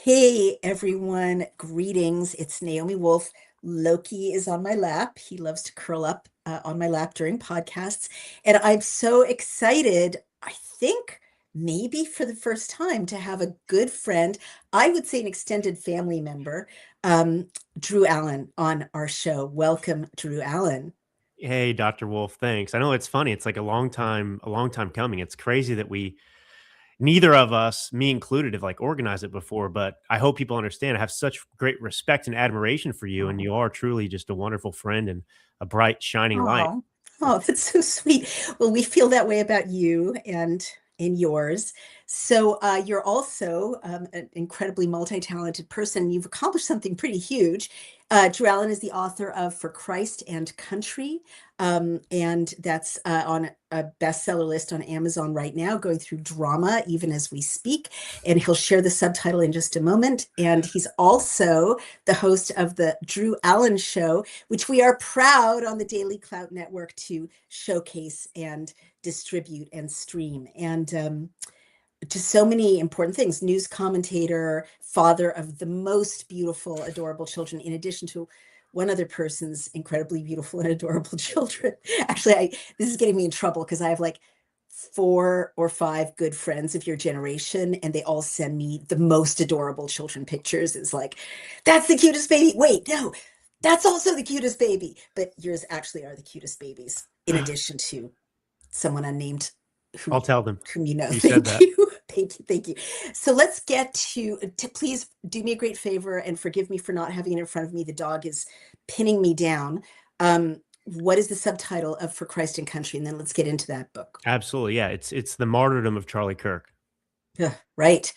Hey everyone, greetings. It's Naomi Wolf. Loki is on my lap. He loves to curl up on my lap during podcasts. And I'm so excited, I think maybe for the first time, to have a good friend, I would say an extended family member, um, Drew Allen on our show. Welcome, Drew Allen. Hey, Dr. Wolf, thanks. I know it's funny. It's like a long time coming. It's crazy that neither of us, me included, have like organized it before, but I hope people understand. I have such great respect and admiration for you, and Oh, you are truly just a wonderful friend and a bright, shining light. oh, oh, that's so sweet. Well, we feel that way about you and in yours. So you're also an incredibly multi-talented person. You've accomplished something pretty huge. Drew Allen is the author of For Christ and Country, and that's on a bestseller list on Amazon right now, going through drama even as we speak. And he'll share the subtitle in just a moment. And he's also the host of the Drew Allen Show, which we are proud on the Daily Clout Network to showcase and distribute and stream. And just so many important things. News commentator, father of the most beautiful, adorable children, in addition to one other person's incredibly beautiful and adorable children. Actually, this is getting me in trouble because I have like four or five good friends of your generation, and they all send me the most adorable children pictures. It's like, that's the cutest baby. Wait, no, that's also the cutest baby. But yours actually are the cutest babies, in addition to someone unnamed who I'll tell them whom you know. you said Thank that. you. Thank you. Thank you. So let's get to please do me a great favor and forgive me for not having it in front of me. The dog is pinning me down. What is the subtitle of For Christ and Country? And then let's get into that book. Absolutely, yeah. It's the martyrdom of Charlie Kirk. Ugh, right.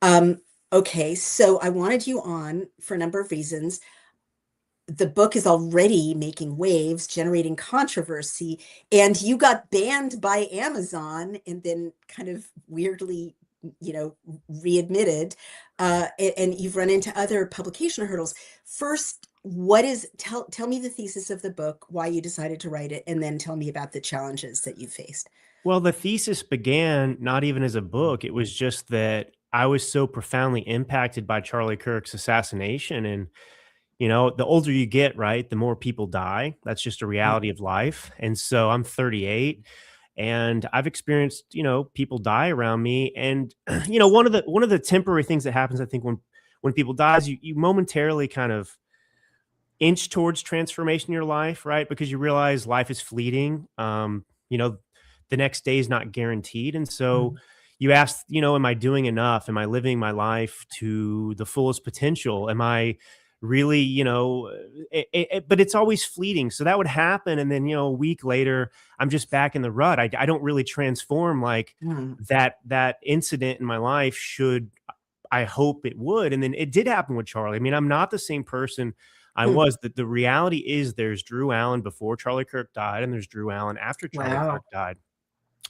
Um, okay, so I wanted you on for a number of reasons. The book is already making waves, generating controversy, and you got banned by Amazon and then kind of weirdly, readmitted, and you've run into other publication hurdles. First, tell me the thesis of the book, why you decided to write it, and then tell me about the challenges that you faced. Well, the thesis began not even as a book. It was just that I was so profoundly impacted by Charlie Kirk's assassination. And the older you get, right, the more people die. That's just a Mm, reality of life. And so I'm 38 and I've experienced, people die around me. And one of the temporary things that happens, I think, when people die is you momentarily kind of inch towards transformation in your life, right? Because you realize life is fleeting. The next day is not guaranteed. And so mm, you ask, am I doing enough? Am I living my life to the fullest potential? Am I really, but it's always fleeting. So that would happen. And then, a week later, I'm just back in the rut. I don't really transform like mm, that incident in my life should, I hope it would. And then it did happen with Charlie. I mean, I'm not the same person I mm. was. The reality is there's Drew Allen before Charlie Kirk died, and there's Drew Allen after Charlie Kirk Wow. died.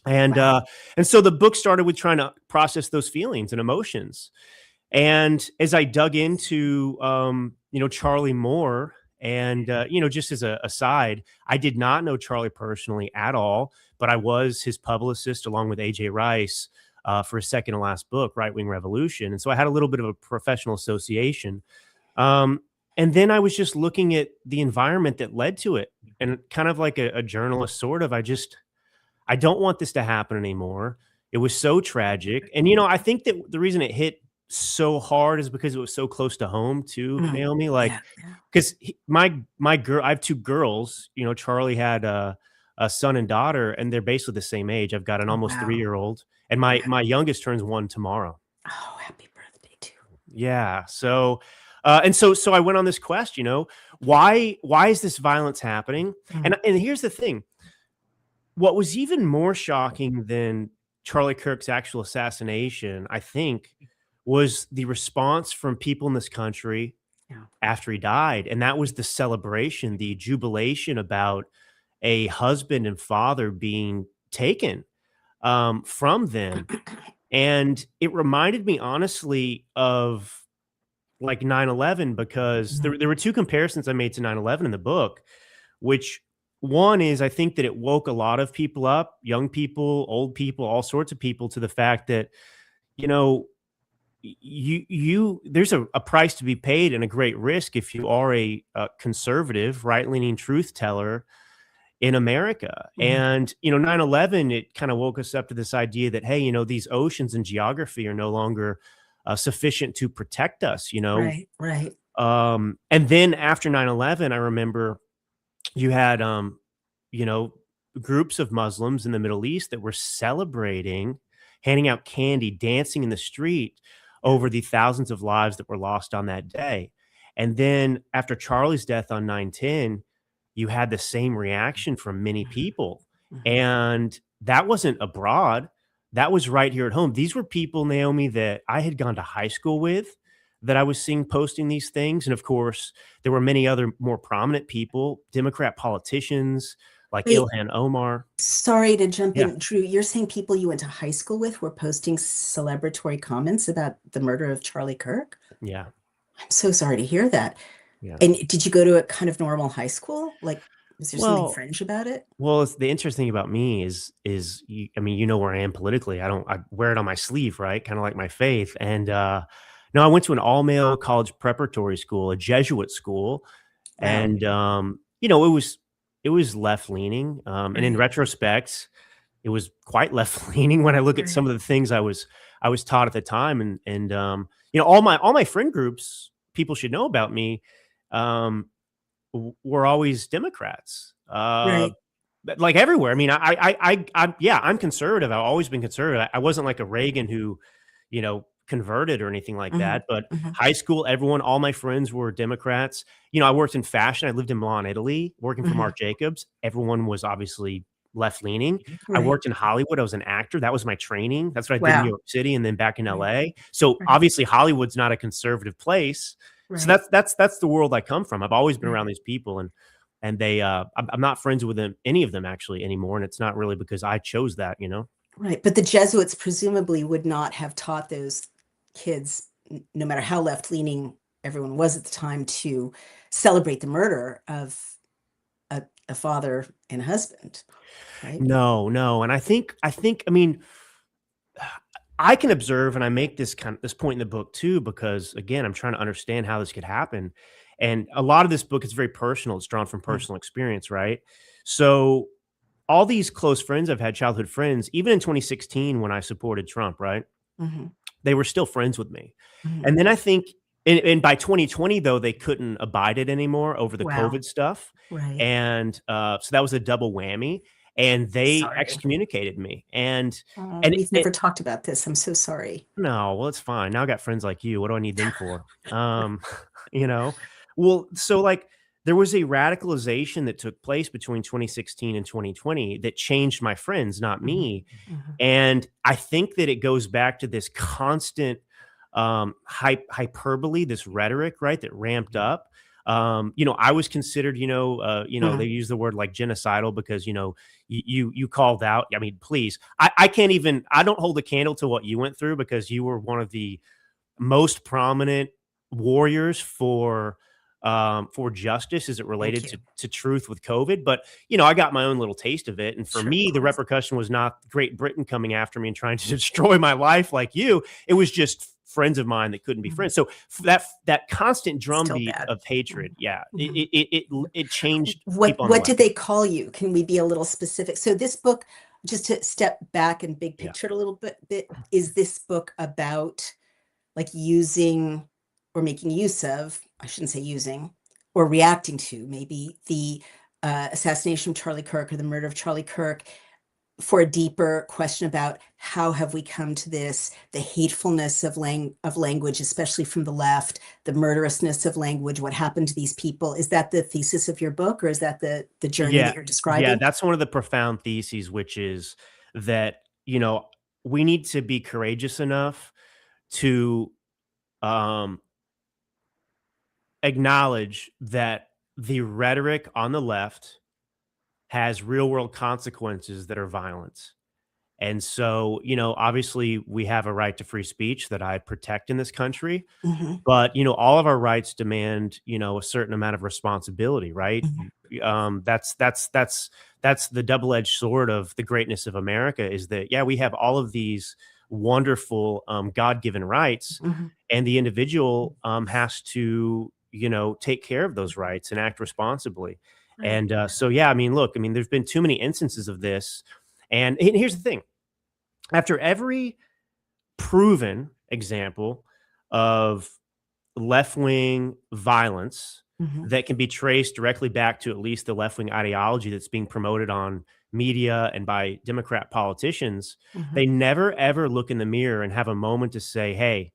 And Wow. uh, and so the book started with trying to process those feelings and emotions. And as I dug into Charlie Moore, and just as a aside, I did not know Charlie personally at all, but I was his publicist along with AJ Rice for his second to last book, Right Wing Revolution. And so I had a little bit of a professional association. Um, and then I was just looking at the environment that led to it, and kind of like a journalist, sort of. I don't want this to happen anymore. It was so tragic. And, I think that the reason it hit so hard is because it was so close to home too, Mm. Naomi. Yeah. Like, Yeah. because my girl, I have two girls. Charlie had a son and daughter, and they're basically the same age. I've got an Oh, almost wow. 3-year old, and my Okay. my youngest turns 1 tomorrow. Oh, happy birthday too. Yeah. So I went on this quest. Why is this violence happening? Mm, And here's the thing: what was even more shocking than Charlie Kirk's actual assassination, I think, was the response from people in this country yeah. after he died. And that was the celebration, the jubilation about a husband and father being taken from them. And it reminded me, honestly, of like 9/11, because Mm, there were two comparisons I made to 9/11 in the book, which one is I think that it woke a lot of people up, young people, old people, all sorts of people, to the fact that, you know, there's a price to be paid and a great risk if you are a conservative, right-leaning truth teller in America. Mhm. And, 9/11, it kind of woke us up to this idea that, hey, these oceans and geography are no longer sufficient to protect us, Right, right. and then after 9/11, I remember you had, you know, groups of Muslims in the Middle East that were celebrating, handing out candy, dancing in the street Yeah. over the thousands of lives that were lost on that day. And then after Charlie's death on 9/10, you had the same reaction from many Mhm, people. mhm. And that wasn't abroad. That was right here at home. These were people, Naomi, that I had gone to high school with, that I was seeing posting these things. And of course, there were many other more prominent people, Democrat politicians like Wait, Ilhan Omar. sorry to jump Yeah. in. Drew, you're saying people you went to high school with were posting celebratory comments about the murder of Charlie Kirk? Yeah. I'm so sorry to hear that. Yeah. And did you go to a kind of normal high school? Like, was there something Well, fringe about it? it's the interesting about me is I mean, where I am politically. I wear it on my sleeve, right? Kind of like my faith. And no, I went to an all male college preparatory school, a Jesuit school, Wow. and it was left leaning. And in Right, retrospect, it was quite left leaning when I look at some right. of the things I was taught at the time. And all my friend groups, people should know about me. Um, were always Democrats. Right. But like everywhere. I mean, yeah, I'm conservative. I've always been conservative. I wasn't like a Reagan who, converted or anything like Mhm, that. But mhm. high school, all my friends were Democrats. I worked in fashion. I lived in Milan, Italy, working for Mhm. Marc Jacobs. Everyone was obviously left leaning. I Right. worked in Hollywood. I was an actor. That was my training. That's what I did in New Wow. York City and then back in Right, LA. So right, obviously Hollywood's not a conservative place. So right, that's the world I come from. I've always been around right, these people, and they I'm not friends with them, any of them actually anymore. And it's not really because I chose that. right. But the Jesuits presumably would not have taught those kids, no matter how left-leaning everyone was at the time, to celebrate the murder of a father and husband, right? No, no. And I mean, I can observe, and I make this point in the book too, because again, I'm trying to understand how this could happen. And a lot of this book is very personal. It's drawn from Mm, personal experience, right? So all these close friends I've had, childhood friends, even in 2016 when I supported Trump, right? mhm, They were still friends with me. mhm. And then I think, and by 2020 though, they couldn't abide it anymore over the Wow. COVID stuff. Right. And so that was a double whammy. And they Sorry. excommunicated me. And Oh, and we've it, never talked about this. I'm so sorry. no, well, it's fine. Now I got friends like you. What do I need them for? Um, you know? Well, so like there was a radicalization that took place between 2016 and 2020 that changed my friends, not Mhm, me. mhm, And I think that it goes back to this constant hyperbole, this rhetoric, right, that ramped up. I was considered, they mm. use the word like genocidal because, you called out. I mean, please, I can't even, I don't hold a candle to what you went through because you were one of the most prominent warriors for justice as it Thank related you. to truth with COVID. But I got my own little taste of it. And for Sure, of me, the course. repercussion was not Great Britain coming after me and trying to destroy my life like you. It was just friends of mine that couldn't be Mhm. friends. So that constant Still drumbeat bad. of hatred, Mhm, yeah, mhm. it changed What people on the what did left. they call you? Can we be a little specific? So this book, just to step back and big Yeah. picture it a little bit, is this book about like using or making use of, I shouldn't say using, or reacting to maybe the assassination of Charlie Kirk or the murder of Charlie Kirk for a deeper question about how have we come to this, the hatefulness of language, especially from the left, the murderousness of language, what happened to these people. Is that the thesis of your book, or is that the journey Yeah. that you're Yeah, describing? that's one of the profound theses, which is that, we need to be courageous enough to um acknowledge that the rhetoric on the left has real world consequences that are violent. And so, obviously we have a right to free speech that I protect in this country, Mhm, but all of our rights demand, a certain amount of responsibility, right? mhm, That's the double-edged sword of the greatness of America is that yeah, we have all of these wonderful God-given rights, Mhm. and the individual has to, take care of those rights and act responsibly. Right. And so, yeah, I mean, look, I mean, there's been too many instances of this. And here's the thing: after every proven example of left wing violence Mhm. that can be traced directly back to at least the left wing ideology that's being promoted on media and by Democrat politicians, Mhm. they never ever look in the mirror and have a moment to say, hey,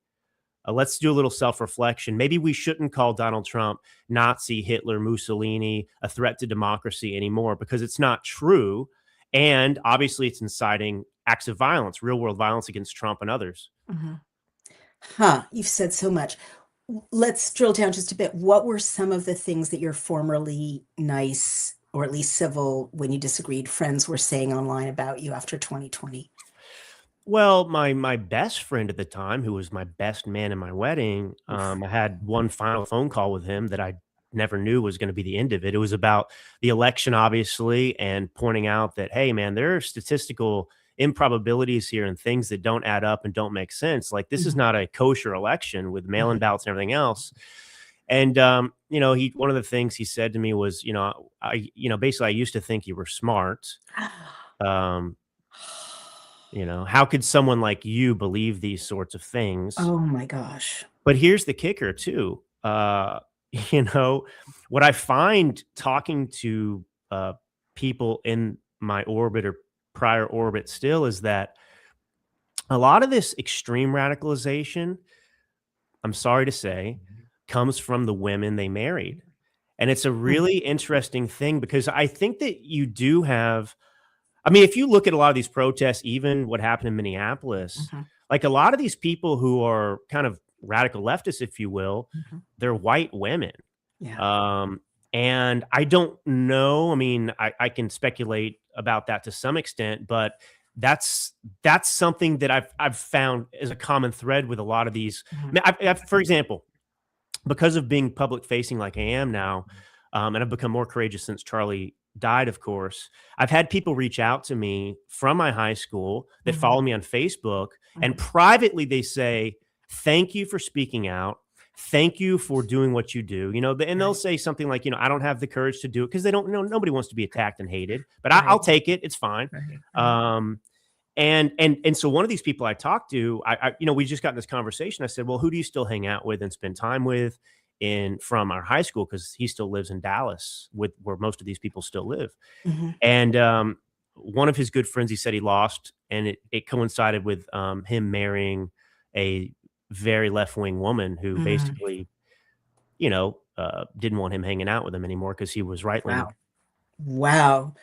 let's do a little self reflection. Maybe we shouldn't call Donald Trump Nazi, Hitler, Mussolini, a threat to democracy anymore, because it's not true. And obviously, it's inciting acts of violence, real world violence against Trump and others. Mhm. Huh, you've said so much. Let's drill down just a bit. What were some of the things that your formerly nice, or at least civil, when you disagreed, friends were saying online about you after 2020? Well, my best friend at the time, who was my best man in my wedding, Oof. I had one final phone call with him that I never knew was going to be the end of it. It was about the election, obviously, and pointing out that, hey, man, there are statistical improbabilities here and things that don't add up and don't make sense. Like, this is Mhm. not a kosher election with mail-in Mhm. ballots and everything else. And he one of the things he said to me was, basically, I used to think you were smart. Um, how could someone like you believe these sorts of things? Oh my gosh. But here's the kicker too. You know, what I find talking to people in my orbit or prior orbit still is that a lot of this extreme radicalization, I'm sorry to say, comes from the women they married. And it's a Mm. really interesting thing because I think that you do have, I mean, if you look at a lot of these protests, even what happened in Minneapolis, Mhm. like a lot of these people who are kind of radical leftists, if you will, Mhm. they're white women. Yeah. Um, and I don't know. I mean, I can speculate about that to some extent, but that's that's something that I've found as a common thread with a lot of these. I Mhm. mean, for example, because of being public facing like I am now, and I've become more courageous since Charlie died, of course, I've had people reach out to me from my high school that Mhm. follow me on Facebook, and Mhm. privately they say, thank you for speaking out. Thank you for doing what you do. And they'll Right. say something like, I don't have the courage to do it because they don't know, nobody wants to be attacked and hated, but I'll Right. take it. It's fine. Right. Right. Um, and so one of these people I talked to, we just got in this conversation. I said, well, who do you still hang out with and spend time with in from our high school? Because he still lives in Dallas, with where most of these people still live. Mhm. And one of his good friends, he said he lost, and it coincided with him marrying a very left wing woman who Mm. basically, didn't want him hanging out with him anymore because he was right leaning. Wow. Wow.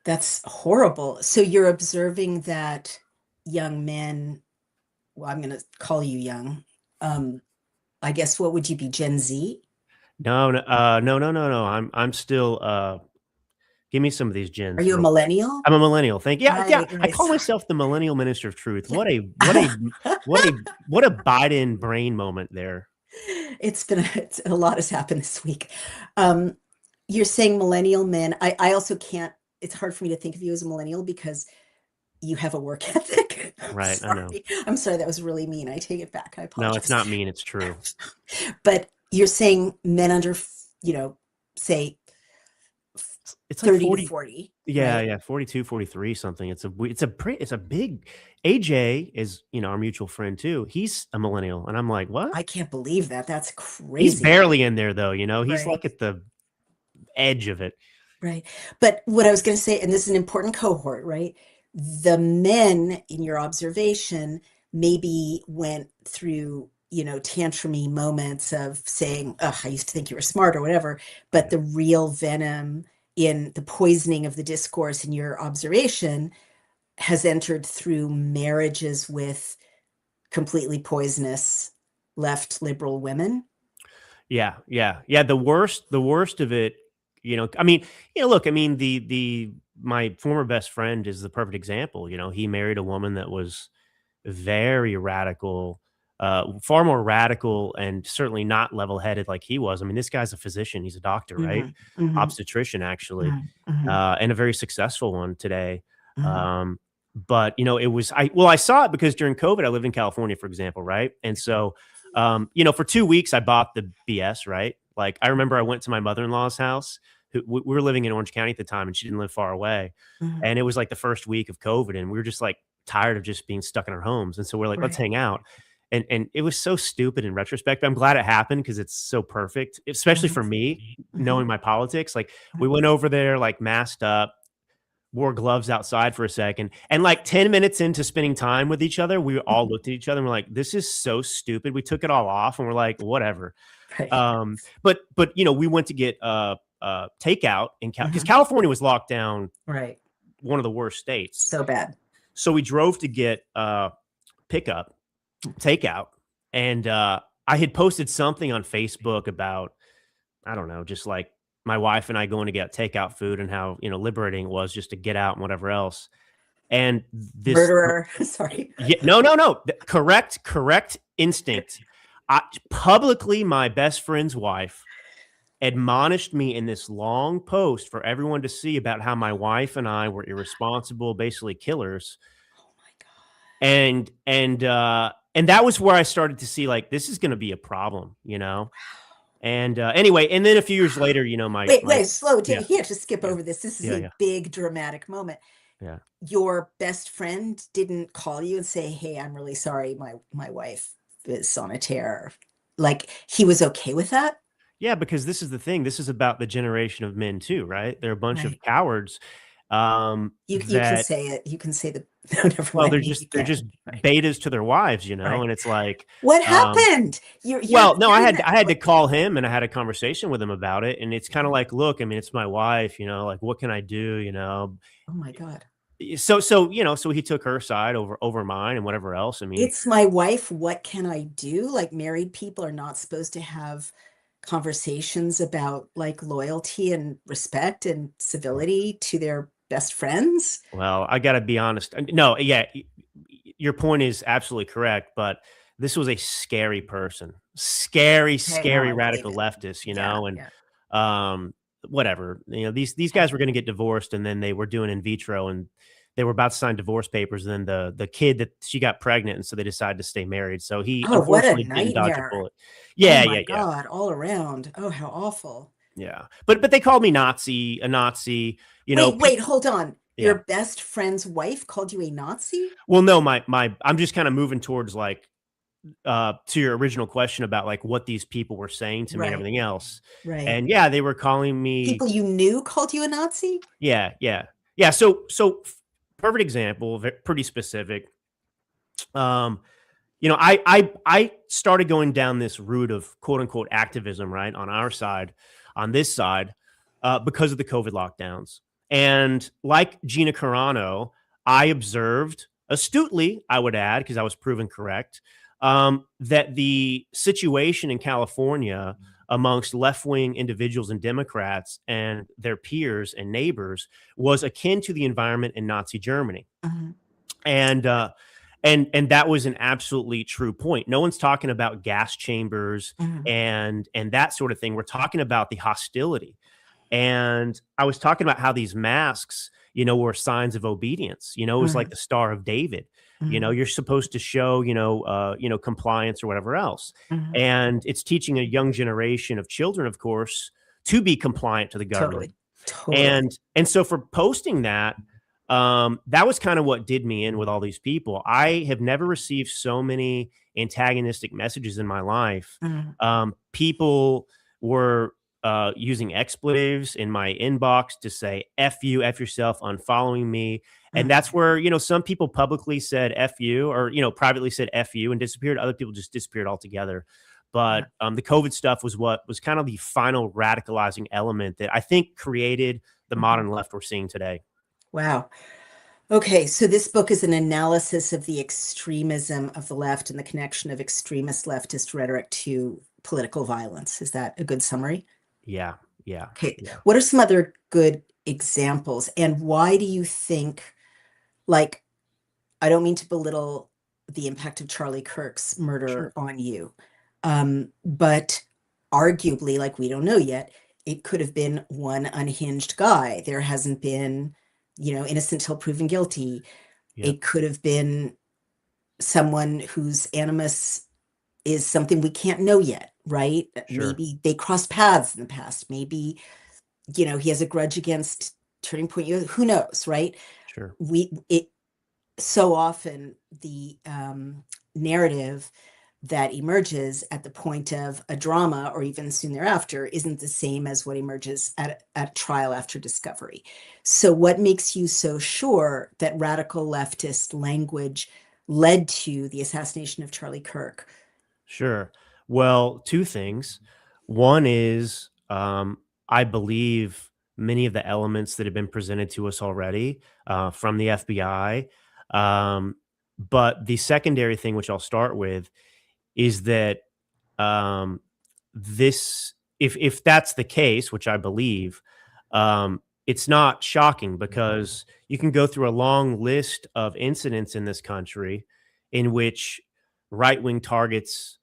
That's horrible. So you're observing that young men, well, I'm going to call you young. Um, I guess what would you be, Gen Z? No, no, no, no, no, no. I'm still. Give me some of these Are gens you a real quick. millennial? I'm a millennial. Thank you. Yeah, yeah. Right, I right. call So, myself the millennial minister of truth. yeah. What a Biden moment there. A lot has happened this week. Um, you're saying millennial men. I also can't, it's hard for me to think of you as a millennial because you have a work ethic. I'm Right. I know. sorry. I'm sorry. That was really mean. I take it back. I No, it's apologize. not mean. It's true. But you're saying men under, say It's like 30 to 40. 40, Yeah, right? yeah, 42, 43 something. It's a big AJ is, our mutual friend too. He's a millennial. And I'm like, what? I can't believe that. That's He's crazy. barely in there though, he's Right, like at the edge of it. right. But what I was going to say, and this is an important cohort, right? The men in your observation maybe went through, tantrumy moments of saying, "Oh, I used to think you were smart," or whatever. But Yeah. the real venom in the poisoning of the discourse in your observation has entered through marriages with completely poisonous left liberal women. Yeah, yeah, yeah. The worst of it, I mean, look, I mean, the my former best friend is the perfect example. He married a woman that was very radical, far more radical, and certainly not level-headed like he was. I mean, this guy's a physician; he's a doctor, right? Mhm, mhm, Obstetrician, actually, mhm, mhm, and a very successful one today. mhm. Um, but you know, it was I saw it because during COVID I lived in California, for example, right? And so you know, for 2 weeks I bought the BS, right? Like I remember I went to my mother-in-law's house. We were living in Orange County at the time, and she didn't live far away. Mhm. And it was like the first week of COVID, and we were just like tired of just being stuck in our homes. And so we're like, let's Right. hang out. And it was so stupid in retrospect. I'm glad it happened because it's so perfect, especially Mhm. for me, Mhm. knowing my politics. Like we Mhm. went over there, like masked up, wore gloves outside for a second. And like 10 minutes into spending time with each other, we all Mhm. looked at each other and we're like, this is so stupid. We took it all off and we're like, whatever. Right. But you know, we went to get takeout in because Mhm. California was locked down, Right. one of the worst states. So bad. So we drove to get pickup, takeout, and I had posted something on Facebook about, I don't know, just like my wife and I going to get takeout food and how, you know, liberating it was just to get out and whatever else. And this Murderer. Sorry. yeah, no. Correct instinct. Publicly, my best friend's wife admonished me in this long post for everyone to see about how my wife and I were irresponsible, basically killers. Oh my God. And that was where I started to see like this is going to be a problem, you know. And anyway, and then a few years later, you know, my Wait, slow down. yeah, You can't just skip yeah, over this. This is yeah, a yeah, big dramatic moment. yeah. Your best friend didn't call you and say, "Hey, I'm really sorry, my wife is on a tear." Like he was okay with that? Yeah, because this is the thing. This is about the generation of men too, right? They're a bunch of Right. cowards You can that say it. You can say the no, never well, mind me. You they're can't. just Right. betas to their wives, you know, Right. and it's like, What um, happened? You're well, no, you're in I that had to what call him and I had a conversation with him about it, and it's kind of Mhm. like, look, I mean, it's my wife, you know, like what can I do, you know? Oh my God. So you know, so he took her side over mine and whatever else. I mean, It's my wife, what can I do? Like married people are not supposed to have conversations about like loyalty and respect and civility to their best friends. well, I got to be honest. No, yeah, your point is absolutely correct, but this was a scary person, Okay, no, scary I believe radical it. leftist, you Yeah, know, and yeah. um, whatever. You know, these Okay. guys were going to get divorced, and then they were doing in vitro, and they were about to sign divorce papers. And then the kid that she got pregnant, and so they decided to stay married. So he Oh, what a unfortunately didn't dodge a nightmare. bullet. Oh Yeah, my yeah, yeah, God, all around. Oh, how awful. yeah. But they called me Nazi, a Nazi. You know, Wait, hold on. Your yeah. best friend's wife called you a Nazi? Well, no, my I'm just kind of moving towards like to your original question about like what these people were saying to me and Right, everything else. right. And yeah, they were calling me People you knew called you a Nazi? yeah, yeah. Yeah, perfect example, pretty specific. Um you know, I started going down this route of quote unquote activism, right, on our side, on this side, because of the COVID lockdowns. And like Gina Carano, I observed astutely, I would add, because I was proven correct, that the situation in California amongst left wing individuals and Democrats and their peers and neighbors was akin to the environment in Nazi Germany. Mhm, And and that was an absolutely true point. No one's talking about gas chambers mhm, and that sort of thing. We're talking about the hostility. And I was talking about how these masks, you know, were signs of obedience. You know, it was like mhm, the Star of David. You know, mhm, you're supposed to show, you know, compliance or whatever else. mhm. And it's teaching a young generation of children, of course, to be compliant to the government. Totally, totally. And so for posting that, that was kind of what did me in with all these people. I have never received so many antagonistic messages in my life. Mhm, People were using expletives in my inbox to say "f you," "f yourself," unfollowing me, and that's mhm. where you know some people publicly said "f you" or you know privately said "f you" and disappeared. Other people just disappeared altogether. Yeah. But the COVID stuff was what was kind of the final radicalizing element that I think created the Mhm. modern left we're seeing today. Wow. Okay, so this book is an analysis of the extremism of the left and the connection of extremist leftist rhetoric to political violence. Is that a good summary? Yeah, yeah, Okay, yeah, what are some other good examples? And why do you think, like, I don't mean to belittle the impact of Charlie Kirk's murder sure. on you, but arguably, like, we don't know yet, it could have been one unhinged guy. There hasn't been, innocent till proven guilty. Yeah. It could have been someone whose animus is something we can't know yet, right? Sure. Maybe they crossed paths in the past. Maybe, he has a grudge against Turning Point. Who knows, right? Sure. It so often the narrative that emerges at the point of a drama or even soon thereafter isn't the same as what emerges at trial after discovery. So what makes you so sure that radical leftist language led to the assassination of Charlie Kirk? Sure. Well, two things. One is, I believe many of the elements that have been presented to us already from the FBI. Um, but the secondary thing, which I'll start with, is that um, this, if that's the case, which I believe, it's not shocking because you can go through a long list of incidents in this country in which right wing targets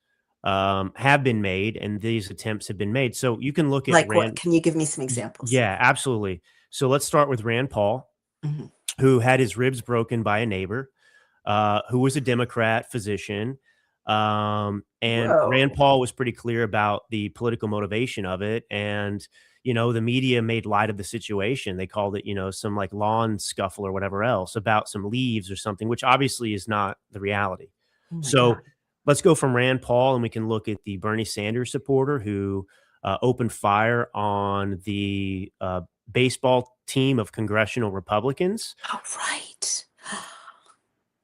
have been made and these attempts have been made. So you can look at Like what? Can you give me some examples? Yeah, absolutely. So let's start with Rand Paul, Mhm. who had his ribs broken by a neighbor, who was a Democrat physician. And Rand Whoa. Paul was pretty clear about the political motivation of it. And, the media made light of the situation. They called it, some like lawn scuffle or whatever else about some leaves or something, which obviously is not the reality. Oh my So God. let's go from Rand Paul and we can look at the Bernie Sanders supporter who opened fire on the baseball team of congressional Republicans. Oh, right.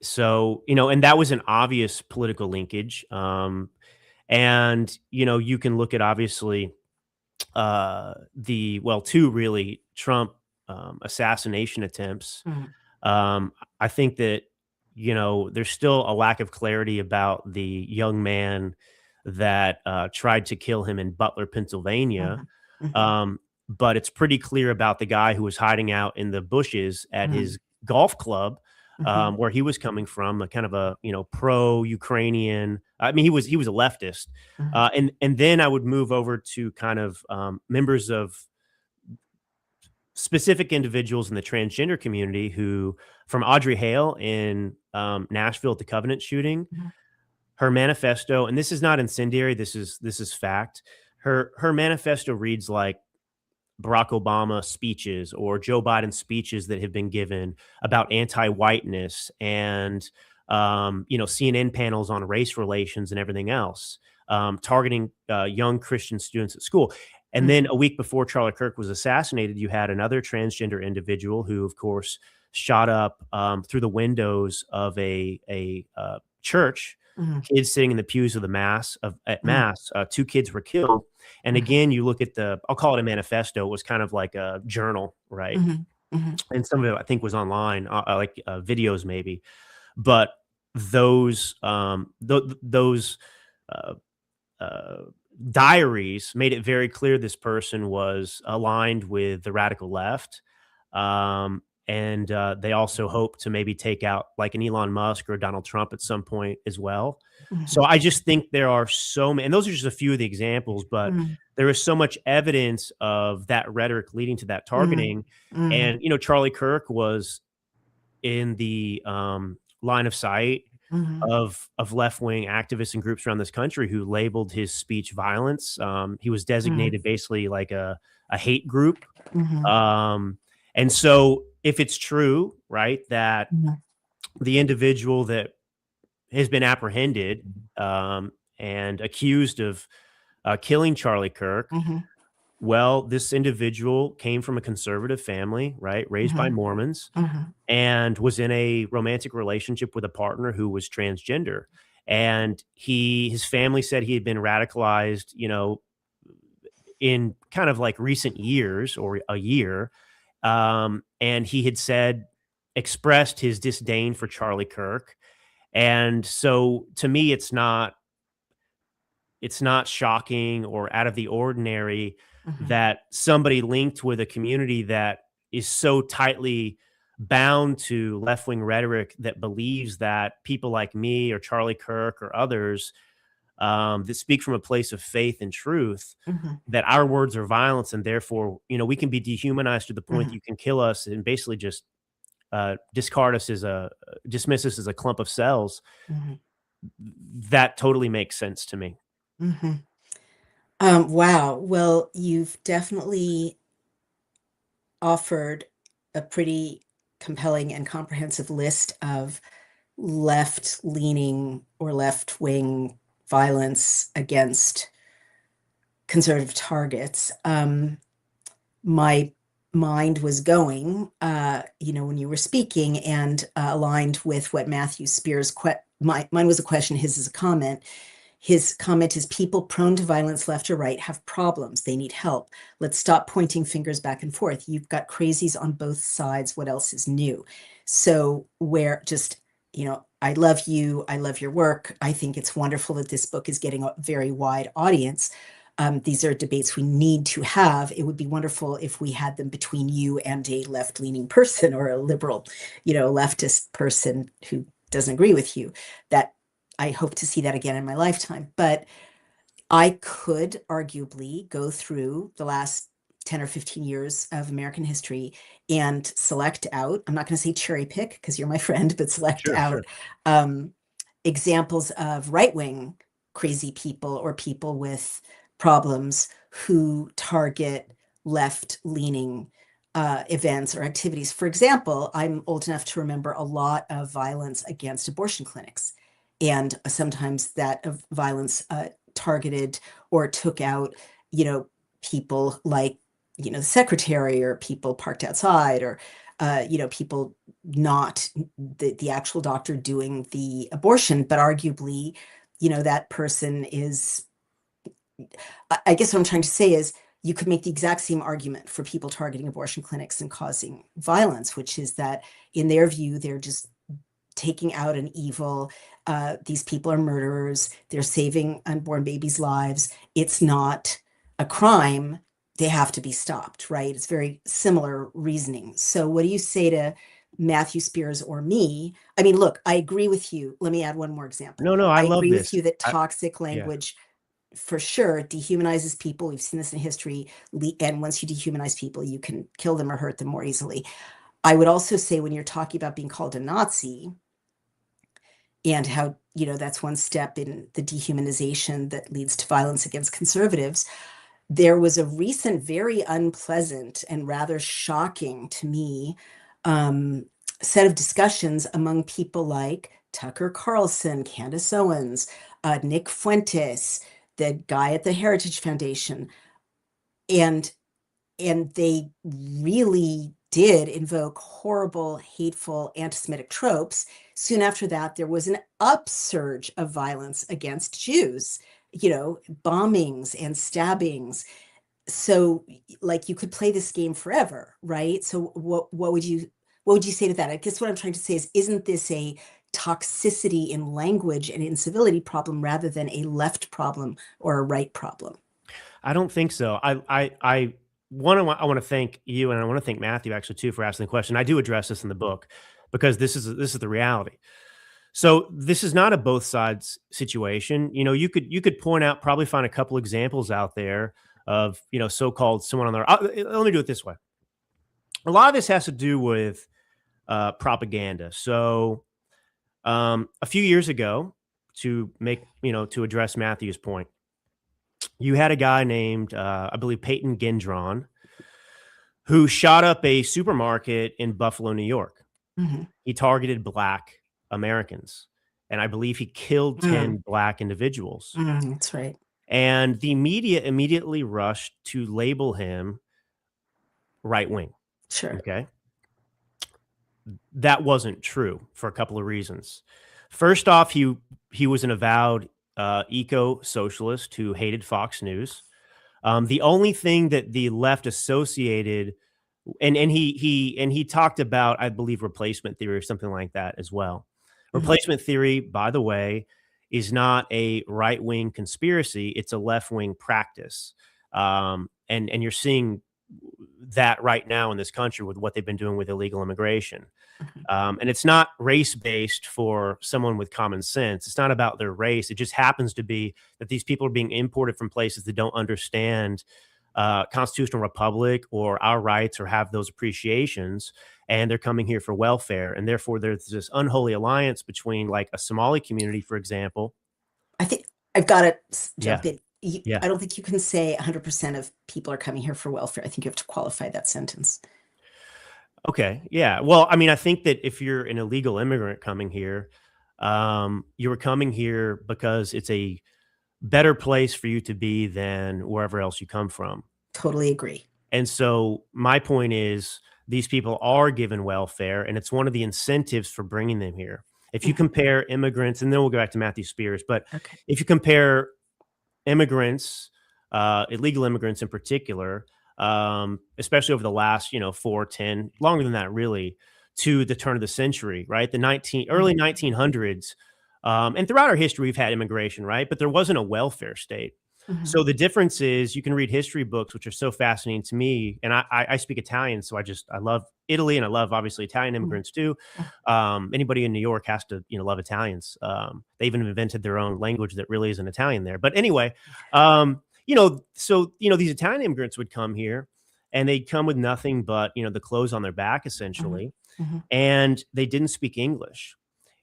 So, and that was an obvious political linkage. And, you can look at obviously two really Trump assassination attempts. Mhm. I think that, there's still a lack of clarity about the young man that tried to kill him in Butler, Pennsylvania. Mhm. Mhm. Um, but it's pretty clear about the guy who was hiding out in the bushes at Mhm. his golf club, Mhm. where he was coming from, a kind of a pro-Ukrainian. I mean, he was a leftist, Mhm. and then I would move over to kind of members of specific individuals in the transgender community who, from Audrey Hale in Nashville at the Covenant shooting, Mhm. her manifesto, and this is not incendiary. This is fact. Her manifesto reads like Barack Obama speeches or Joe Biden speeches that have been given about anti-whiteness and CNN panels on race relations and everything else, targeting young Christian students at school. And then Mhm. a week before Charlie Kirk was assassinated, you had another transgender individual who, of course, shot up through the windows of a church. Mhm. Kids sitting in the pews of the mass at Mhm. mass. Two kids were killed, and Mhm. again, you look at I'll call it a manifesto. It was kind of like a journal, right? Mhm. Mhm. And some of it I think was online, like videos maybe. But those uh, uh, diaries made it very clear this person was aligned with the radical left. And they also hope to maybe take out like an Elon Musk or Donald Trump at some point as well. So Mhm. I just think there are so many, and those are just a few of the examples, but Mhm. there is so much evidence of that rhetoric leading to that Mhm. targeting. Mhm. And, Charlie Kirk was in the line of sight Mhm. of left-wing activists and groups around this country who labeled his speech violence. He was Mhm. designated basically like a hate group. Mhm. Um, and so if it's true, right, that Mhm. the individual that has been apprehended and accused of killing Charlie Kirk, Mhm. well, this individual came from a conservative family, right, raised by Mhm. Mormons, Mhm. and was in a romantic relationship with a partner who was transgender. And his family said he had been radicalized, in kind of like recent years or a year. And he had expressed his disdain for Charlie Kirk. And so to me, it's not shocking or out of the ordinary Mhm. that somebody linked with a community that is so tightly bound to left-wing rhetoric that believes that people like me or Charlie Kirk or others that speak from a place of faith and truth, Mhm. that our words are violence and therefore we can be dehumanized to the point that Mhm. you can kill us and basically just dismiss us as a clump of cells, Mhm. that totally makes sense to me. Mhm. Wow. Well, you've definitely offered a pretty compelling and comprehensive list of left-leaning or left-wing violence against conservative targets. My mind was going, when you were speaking, and aligned with what Matthew Spears' mine was a question, his is a comment. His comment is, people prone to violence, left or right, have problems. They need help. Let's stop pointing fingers back and forth. You've got crazies on both sides. What else is new? So I love you. I love your work. I think it's wonderful that this book is getting a very wide audience. These are debates we need to have. It would be wonderful if we had them between you and a left-leaning person or a liberal, leftist person who doesn't agree with you. That I hope to see that again in my lifetime. But I could arguably go through the last 10 or 15 years of American history and select out, I'm not going to say cherry pick because you're my friend, but select Sure, out sure. examples of right-wing crazy people or people with problems who target left-leaning events or activities. For example, I'm old enough to remember a lot of violence against abortion clinics, and sometimes that violence targeted or took out, people like, the secretary, or people parked outside, or, people not the actual doctor doing the abortion, but arguably, that person is, I guess what I'm trying to say is, you could make the exact same argument for people targeting abortion clinics and causing violence, which is that in their view, they're just taking out an evil. These people are murderers. They're saving unborn babies' lives. It's not a crime. They have to be stopped, right? It's very similar reasoning. So what do you say to Matthew Spears or me? I mean, look, I agree with you. Let me add one more example. No, I I love agree with this. you that I, toxic yeah. language for sure dehumanizes people. We've seen this in history. And once you dehumanize people, you can kill them or hurt them more easily. I would also say, when you're talking about being called a Nazi, and how, that's one step in the dehumanization that leads to violence against conservatives, there was a recent, very unpleasant and rather shocking to me set of discussions among people like Tucker Carlson, Candace Owens, Nick Fuentes, the guy at the Heritage Foundation, and they really did invoke horrible, hateful, anti-Semitic tropes. Soon after that, there was an upsurge of violence against Jews, bombings and stabbings. So, like, you could play this game forever, right? So what would you say to that? I guess what I'm trying to say is, isn't this a toxicity in language and incivility problem rather than a left problem or a right problem? I don't think so. I want to thank you, and I want to thank Matthew actually too for asking the question. I do address this in the book because this is the reality. So this is not a both sides situation. You could point out, probably find a couple examples out there of, so-called someone on their. Let me do it this way. A lot of this has to do with propaganda. So a few years ago, to address Matthew's point, you had a guy named, I believe, Peyton Gendron, who shot up a supermarket in Buffalo, New York. Mhm. He targeted Black Americans, and I believe he killed 10 Black individuals. That's right. And the media immediately rushed to label him right wing. Sure. Okay. That wasn't true for a couple of reasons. First off, he was an avowed eco-socialist who hated Fox News. The only thing that the left associated, and he talked about, I believe, replacement theory or something like that as well. Replacement theory, by the way, is not a right-wing conspiracy; it's a left-wing practice, and you're seeing that right now in this country with what they've been doing with illegal immigration. And it's not race based for someone with common sense. It's not about their race. It just happens to be that these people are being imported from places that don't understand constitutional republic or our rights or have those appreciations. and they're coming here for welfare. And therefore there's this unholy alliance between like a Somali community, for example. I think I've got to Yeah. jump in. Yeah. I don't think you can say 100% of people are coming here for welfare. I think you have to qualify that sentence. Okay. Yeah. Well, I mean, I think that if you're an illegal immigrant coming here, you were coming here because it's a better place for you to be than wherever else you come from. Totally agree. And so my point is these people are given welfare, and it's one of the incentives for bringing them here. If you Mhm. compare immigrants, and then we'll go back to Matthew Spears, but Okay. if you compare immigrants, illegal immigrants in particular, especially over the last, 4, 10, longer than that, really, to the turn of the century, right? Early 1900s, and throughout our history, we've had immigration, right? But there wasn't a welfare state. Mhm. So the difference is you can read history books, which are so fascinating to me. And I speak Italian, so I love Italy, and I love obviously Italian Mhm. immigrants too. Mhm. Anybody in New York has to, love Italians. They even invented their own language that really isn't Italian there. But anyway, these Italian immigrants would come here, and they'd come with nothing but, the clothes on their back, Mhm. essentially, Mhm. and they didn't speak English.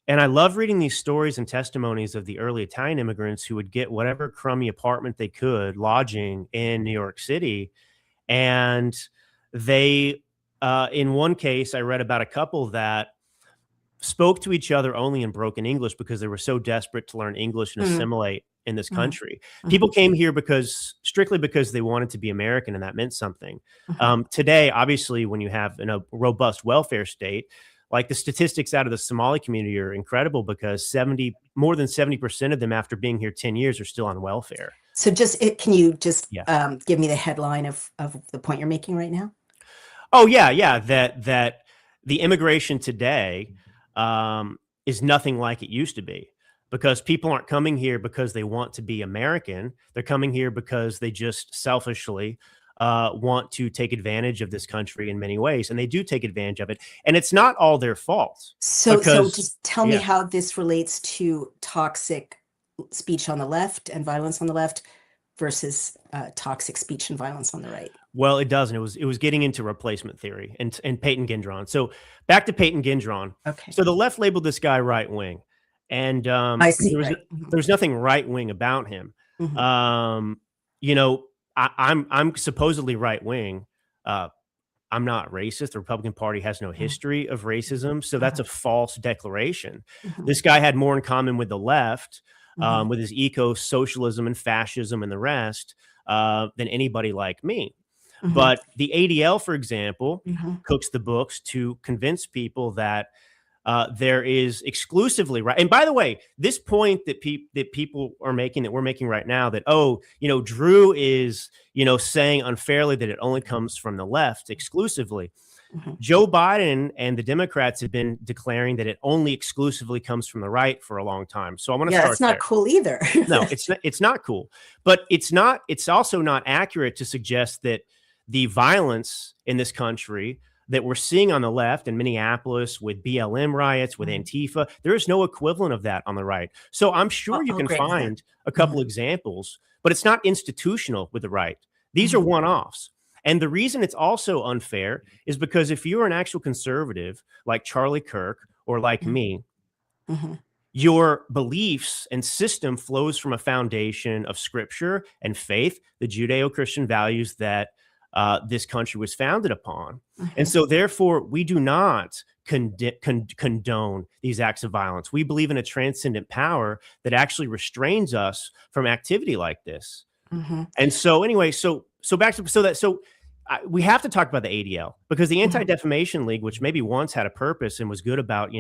And I love reading these stories and testimonies of the early Italian immigrants who would get whatever crummy apartment they could, lodging in New York City. And they, in one case, I read about a couple that spoke to each other only in broken English because they were so desperate to learn English and Mhm. assimilate in this Mhm. country. People Mhm. came here strictly because they wanted to be American, and that meant something. Mhm. Today, obviously, when you have in a robust welfare state, like the statistics out of the Somali community are incredible because more than 70% of them after being here 10 years are still on welfare. So can you just Yeah. give me the headline of the point you're making right now? Oh yeah, yeah. That the immigration today is nothing like it used to be because people aren't coming here because they want to be American. They're coming here because they just selfishly want to take advantage of this country in many ways, and they do take advantage of it. And it's not all their fault So because just tell me yeah. how this relates to toxic speech on the left and violence on the left versus toxic speech and violence on the right. Well, it doesn't. It was getting into replacement theory and Peyton Gendron. So back to Peyton Gendron. Okay. So the left labeled this guy right wing, and I see. Right. there was nothing right wing about him. Mhm. You know, I'm supposedly right wing. I'm not racist. The Republican Party has no Mhm. history of racism, so that's Mhm. a false declaration. Mhm. This guy had more in common with the left, Mhm. with his eco-socialism and fascism and the rest, than anybody like me. Mhm. But the ADL, for example, Mhm. cooks the books to convince people that there is exclusively right. And by the way, this point that people are making, that we're making right now, that Drew is saying unfairly that it only comes from the left exclusively. Mhm. Joe Biden and the Democrats have been declaring that it only exclusively comes from the right for a long time. So I want to Yeah, start it's not there. cool either. No, it's not cool. But it's also not accurate to suggest that the violence in this country that we're seeing on the left in Minneapolis with BLM riots, with Mhm. Antifa, there is no equivalent of that on the right. So I'm sure you Oh, can great. Yeah. find a couple Mhm. examples, but it's not institutional with the right. These are Mhm. one-offs. And the reason it's also unfair is because if you're an actual conservative like Charlie Kirk or like Mhm. me, Mhm. your beliefs and system flows from a foundation of scripture and faith, the Judeo-Christian values that this country was founded upon. And Mhm. so therefore, we do not condone these acts of violence. We believe in a transcendent power that actually restrains us from activity like this. Mhm. And so anyway, so back to we have to talk about the ADL because the Mhm. Anti-Defamation League, which maybe once had a purpose and was good about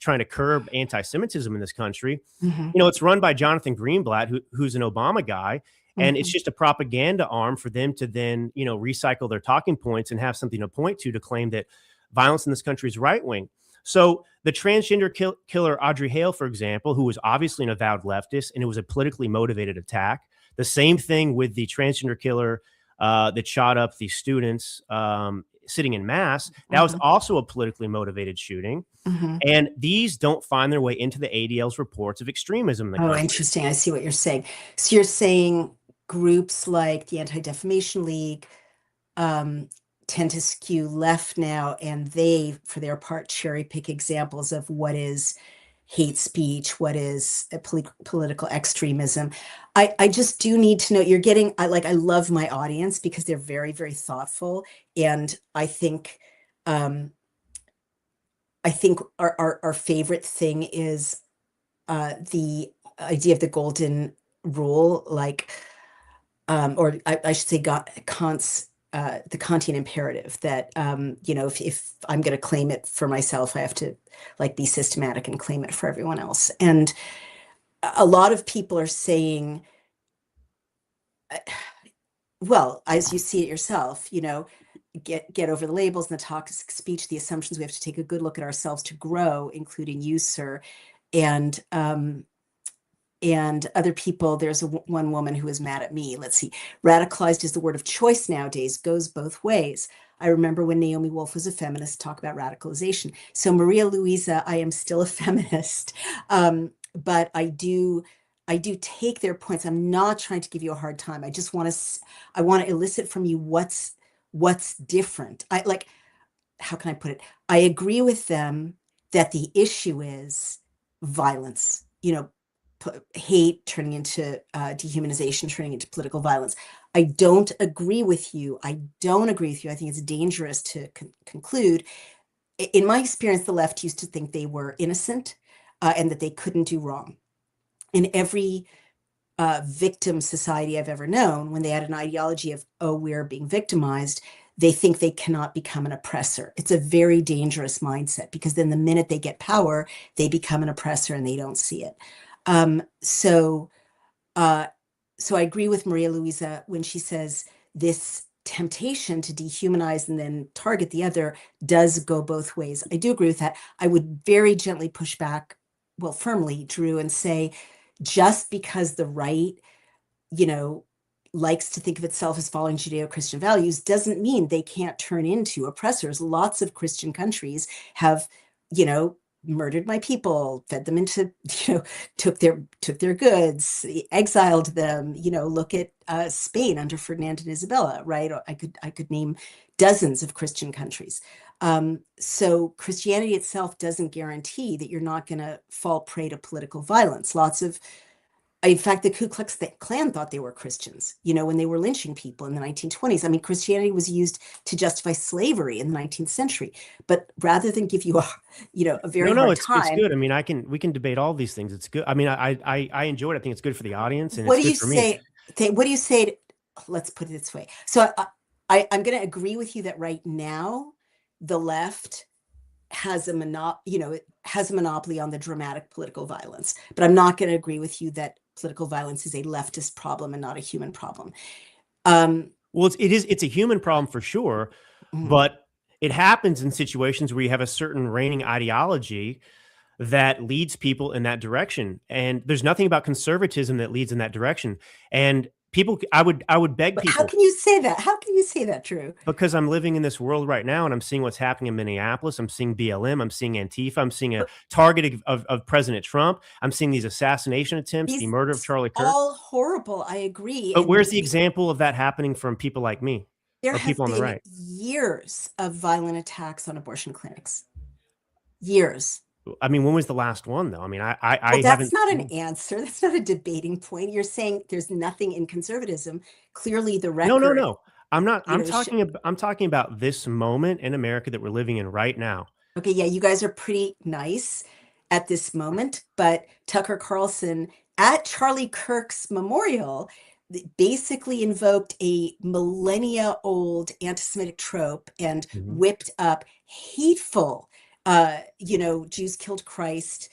trying to curb anti-Semitism in this country, Mhm. it's run by Jonathan Greenblatt, who's an Obama guy, and it's Mhm. just a propaganda arm for them to then recycle their talking points and have something to point to claim that violence in this country is right wing. So the transgender killer Audrey Hale, for example, who was obviously an avowed leftist, and it was a politically motivated attack. The same thing with the transgender killer that shot up the students sitting in mass. That was Mhm. also a politically motivated shooting. Mhm. And these don't find their way into the ADL's reports of extremism in the Oh, country. interesting. I see what you're saying. So you're saying groups like the Anti-Defamation League, um, tend to skew left now, and they, for their part, cherry pick examples of what is hate speech, what is a political extremism. I just do need to know, you're getting, I love my audience because they're very, very thoughtful. And I think our favorite thing is the idea of the golden rule, like, or I should say Kant's the Kantian imperative that, you know, if I'm going to claim it for myself, I have to like be systematic and claim it for everyone else. And a lot of people are saying, well, as you see it yourself, you know, get over the labels and the toxic speech, the assumptions. We have to take a good look at ourselves to grow, including you, sir. And other people. There's one woman who is mad at me. Let's see. Radicalized is the word of choice nowadays, goes both ways. I remember when Naomi Wolf was a feminist, talk about radicalization. So Maria Luisa, I am still a feminist, but I do take their points. I'm not trying to give you a hard time. I just want to elicit from you what's different. How can I put it? I agree with them that the issue is violence, you know, hate turning into dehumanization, turning into political violence. I don't agree with you. I think it's dangerous to conclude. In my experience, the left used to think they were innocent and that they couldn't do wrong. In every victim society I've ever known, when they had an ideology of, oh, we're being victimized, they think they cannot become an oppressor. It's a very dangerous mindset, because then the minute they get power, they become an oppressor and they don't see it. So I agree with Maria Luisa when she says this temptation to dehumanize and then target the other does go both ways. I do agree with that. I would very gently push back, well, firmly, Drew, and say, just because the right, you know, likes to think of itself as following Judeo-Christian values doesn't mean they can't turn into oppressors. Lots of Christian countries have, you know, murdered my people, fed them into, you know, took their goods, exiled them. You know, look at Spain under Ferdinand and Isabella, right? I could name dozens of Christian countries. So Christianity itself doesn't guarantee that you're not going to fall prey to political violence. In fact, the Ku Klux Klan thought they were Christians, you know, when they were lynching people in the 1920s. I mean, Christianity was used to justify slavery in the 19th century. But rather than give you a very hard time. It's good. I mean, we can debate all these things. It's good. I mean, I enjoy it. I think it's good for the audience, and What it's do good you for say? me. What do you say? Let's put it this way. So I'm going to agree with you that right now the left has a monopoly on the dramatic political violence. But I'm not going to agree with you that political violence is a leftist problem and not a human problem. Well, it's a human problem for sure, but it happens in situations where you have a certain reigning ideology that leads people in that direction. And there's nothing about conservatism that leads in that direction. And people, I would beg But people. How can you say that? How can you say that, Drew? Because I'm living in this world right now, and I'm seeing what's happening in Minneapolis. I'm seeing BLM. I'm seeing Antifa. I'm seeing a targeting of President Trump. I'm seeing these assassination attempts, the murder of Charlie Kirk. All horrible. I agree. But where's the example of that happening from people like me? There or have people on the been right? years of violent attacks on abortion clinics. Years. I mean, when was the last one, though? I mean, I Well, that's haven't. not an answer. That's not a debating point. You're saying there's nothing in conservatism. Clearly, the record. No. I'm not. I'm talking about this moment in America that we're living in right now. Okay, yeah, you guys are pretty nice at this moment, but Tucker Carlson at Charlie Kirk's memorial basically invoked a millennia-old anti-Semitic trope and whipped up hateful, Jews killed Christ,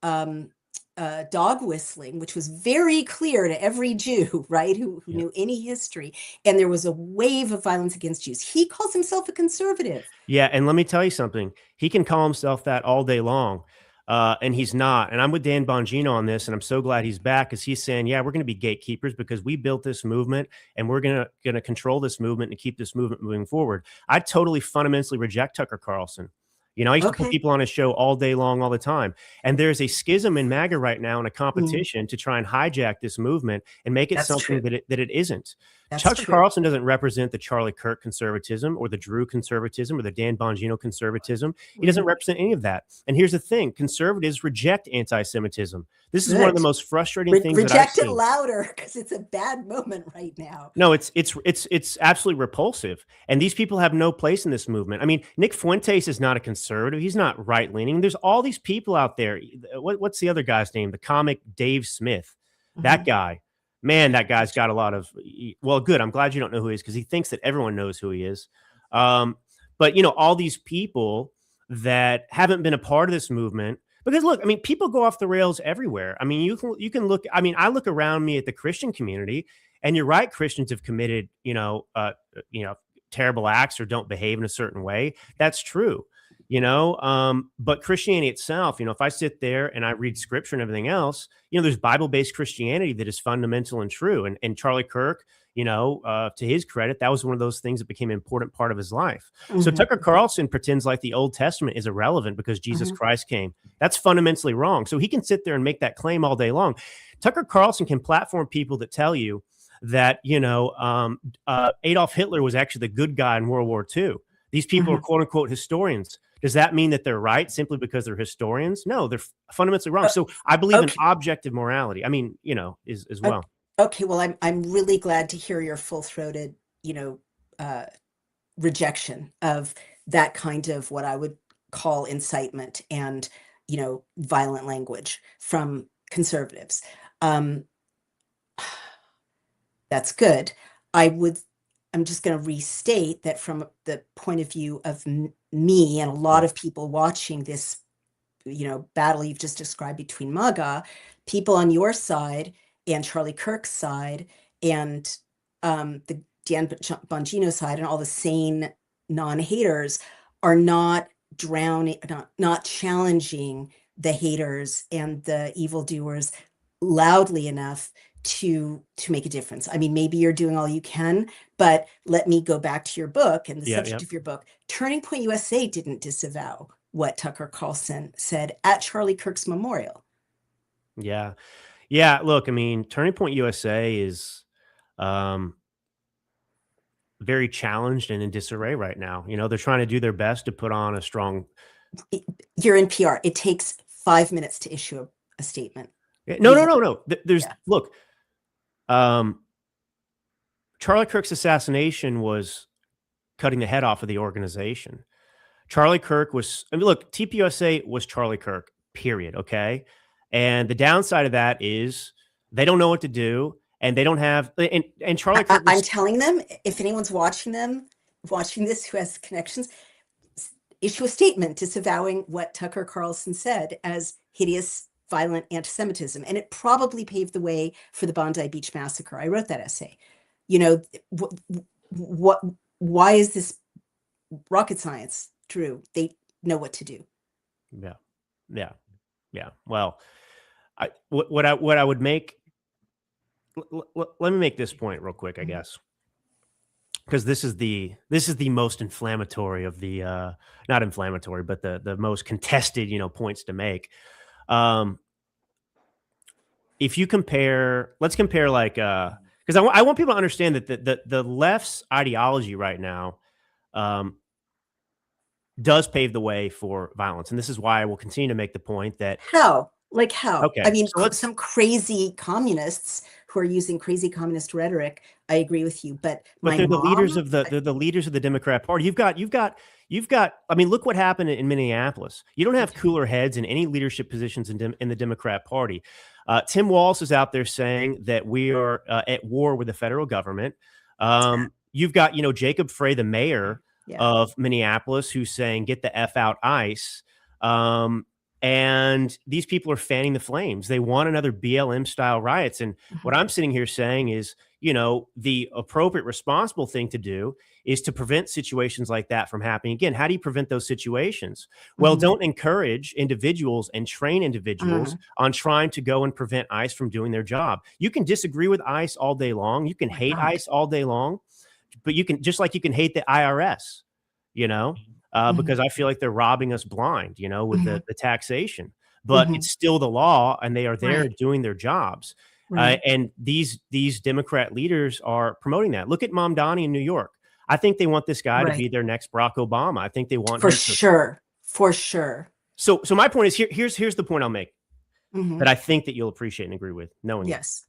dog whistling, which was very clear to every Jew, right, who knew any history. And there was a wave of violence against Jews. He calls himself a conservative. Yeah, and let me tell you something. He can call himself that all day long, and he's not. And I'm with Dan Bongino on this, and I'm so glad he's back, because he's saying, yeah, we're going to be gatekeepers because we built this movement, and we're going to control this movement and keep this movement moving forward. I totally fundamentally reject Tucker Carlson. You know, I used to put people on his show all day long, all the time. And there's a schism in MAGA right now, and a competition to try and hijack this movement and make it something that it isn't. That's Tucker true. Carlson doesn't represent the Charlie Kirk conservatism or the Drew conservatism or the Dan Bongino conservatism. He doesn't Mhm. represent any of that. And here's the thing: conservatives reject anti-Semitism. This is one of the Good. most frustrating things that I've Reject it seen. louder because it's a bad moment right now. No, it's absolutely repulsive, and these people have no place in this movement. I mean, Nick Fuentes is not a conservative; he's not right leaning. There's all these people out there. What's the other guy's name? The comic Dave Smith. That Mhm. guy, man, that guy's got a lot of. Well, good. I'm glad you don't know who he is because he thinks that everyone knows who he is. Um, but all these people that haven't been a part of this movement. Because look, I mean, people go off the rails everywhere. I mean, you can look. I mean, I look around me at the Christian community. And you're right, Christians have committed, terrible acts or don't behave in a certain way. That's true, but Christianity itself, if I sit there and I read scripture and everything else, there's Bible-based Christianity that is fundamental and true. And Charlie Kirk, to his credit, that was one of those things that became an important part of his life. So Mhm. Tucker Carlson pretends like the Old Testament is irrelevant because Jesus Mhm. Christ came. That's fundamentally wrong. So he can sit there and make that claim all day long. Tucker Carlson can platform people that tell you that Adolf Hitler was actually the good guy in World War II. These people are Mhm. quote unquote historians. Does that mean that they're right simply because they're historians? No, they're fundamentally wrong. Uh, So I believe in okay. objective morality. I mean, as o- well. Okay. Well, I'm really glad to hear your full-throated, you know, uh, rejection of that kind of what I would call incitement and, violent language from conservatives. Um, that's good. I would, I'm just going to restate that from the point of view of me and a lot Yeah. of people watching this, battle you've just described between MAGA, people on your side and Charlie Kirk's side and the Dan Bongino side and all the sane non-haters are not drowning, not challenging the haters and the evildoers loudly enough to make a difference. I mean, maybe you're doing all you can, but let me go back to your book and the Yeah. Yeah. subject of your book. Turning Point USA didn't disavow what Tucker Carlson said at Charlie Kirk's memorial. Yeah. Yeah. Look, I mean, Turning Point USA is um, very challenged and in disarray right now. They're trying to do their best to put on a strong. You're in PR. It takes 5 minutes to issue a statement. No, You no, have, no, no. There's yeah. look. Um, Charlie Kirk's assassination was cutting the head off of the organization. Charlie Kirk was, I mean, look, TPUSA was Charlie Kirk, period. Okay. And the downside of that is they don't know what to do and they don't have, and Charlie Kirk I'm was, telling them, if anyone's watching this who has connections, issue a statement disavowing what Tucker Carlson said as hideous, violent anti-Semitism. And it probably paved the way for the Bondi Beach massacre. I wrote that essay. You know, what why is this rocket science, Drew? They know what to do. yeah, yeah, yeah. Well, what I would make, let me make this point real quick, I guess. Because this is the most inflammatory of the not inflammatory, but the most contested points to make. Um, if you compare, let's compare like because I want people to understand that the left's ideology right now um, does pave the way for violence, and this is why I will continue to make the point that How? Like how? I okay, mean, so let's some crazy communists who are using crazy communist rhetoric. I agree with you, but but my they're the leaders mom, of the leaders of the Democrat Party. You've got. I mean, look what happened in Minneapolis. You don't have cooler heads in any leadership positions in the Democrat Party. Tim Walz is out there saying that we are at war with the federal government. You've got Jacob Frey, the mayor yeah. of Minneapolis, who's saying get the f out ICE. And these people are fanning the flames. They want another BLM style riots. And Mhm. what I'm sitting here saying is, the appropriate, responsible thing to do is to prevent situations like that from happening again. How do you prevent those situations? Well, Mhm. don't encourage individuals and train individuals Mhm. on trying to go and prevent ICE from doing their job. You can disagree with ICE all day long. You can Oh my hate God. ICE all day long, but you can just like you can hate the IRS, Mhm. because I feel like they're robbing us blind, with Mhm. the taxation. But Mhm. it's still the law, and they are there Right. doing their jobs. Right. And these Democrat leaders are promoting that. Look at Mamdani in New York. I think they want this guy to Right. be their next Barack Obama. I think they want For him to. sure. For sure. So my point is here's the point I'll make Hmm. that I think that you'll appreciate and agree with, knowing you. Yes.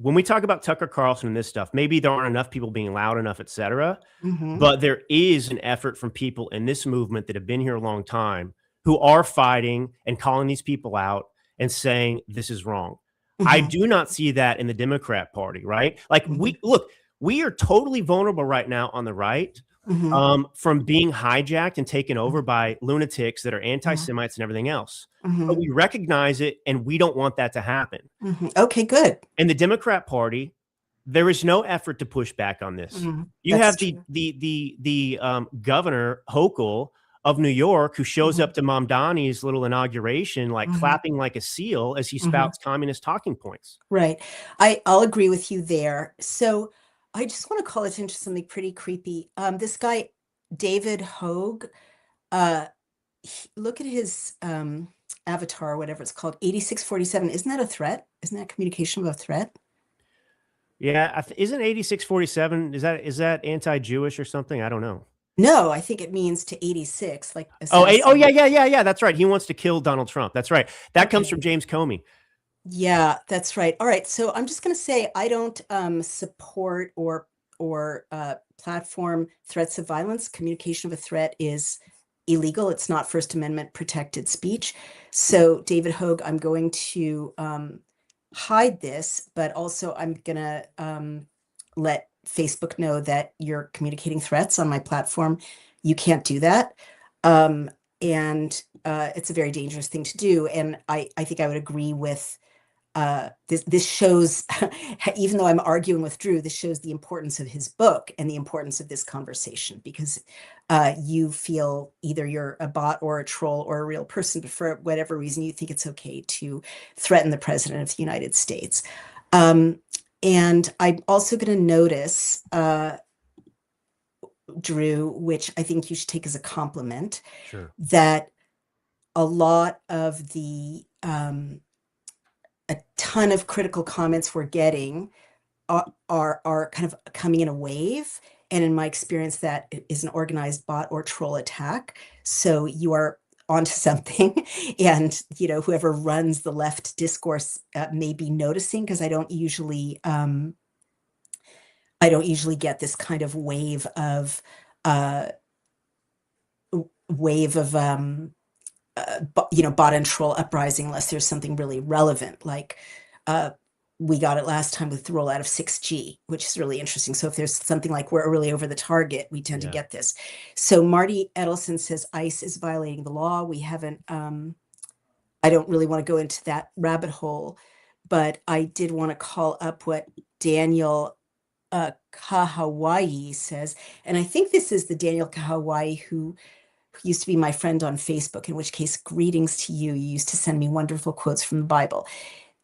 When we talk about Tucker Carlson and this stuff, maybe there aren't enough people being loud enough, et cetera. Hmm. But there is an effort from people in this movement that have been here a long time who are fighting and calling these people out and saying this is wrong. I Hmm. do not see that in the Democrat Party, right? Like Hmm. we are totally vulnerable right now on the right Hmm. from being hijacked and taken over by lunatics that are anti-Semites and everything else. Hmm. But we recognize it and we don't want that to happen. Hmm. Okay, good. In the Democrat Party, there is no effort to push back on this. Hmm. You That's have true. the Governor Hochul of New York who shows up to Mamdani's little inauguration, like Hmm. clapping like a seal as he Hmm. spouts communist talking points. Right. I'll agree with you there. So I just want to call attention to something pretty creepy. This guy, David Hogue, uh, look at his avatar, whatever it's called, 8647. Isn't that a threat? Isn't that communication of a threat? Yeah, isn't 8647? Is that anti-Jewish or something? I don't know. No, I think it means to 86, like Oh, assassinate. yeah. That's right. He wants to kill Donald Trump. That's right. That comes Okay. from James Comey. Yeah, that's right. All right. So I'm just going to say I don't support or platform threats of violence. Communication of a threat is illegal. It's not First Amendment protected speech. So David Hogue, I'm going to hide this, but also I'm going to let Facebook know that you're communicating threats on my platform. You can't do that. And it's a very dangerous thing to do. And I think I would agree with this shows, even though I'm arguing with Drew, this shows the importance of his book and the importance of this conversation, because you feel either you're a bot or a troll or a real person, but for whatever reason, you think it's okay to threaten the president of the United States. And I'm also going to notice, Drew, which I think you should take as a compliment, Sure. that a lot of a ton of critical comments we're getting are kind of coming in a wave. And in my experience, that is an organized bot or troll attack. So you are onto something. And, whoever runs the left discourse may be noticing, because I don't usually get this kind of wave of bot and troll uprising unless there's something really relevant, like we got it last time with the rollout of 6G, which is really interesting. So if there's something like we're really over the target, we tend to get this. So Marty Edelson says ICE is violating the law. We haven't, I don't really want to go into that rabbit hole, but I did want to call up what Daniel Kahawai says. And I think this is the Daniel Kahawai who used to be my friend on Facebook, in which case, greetings to you. You used to send me wonderful quotes from the Bible,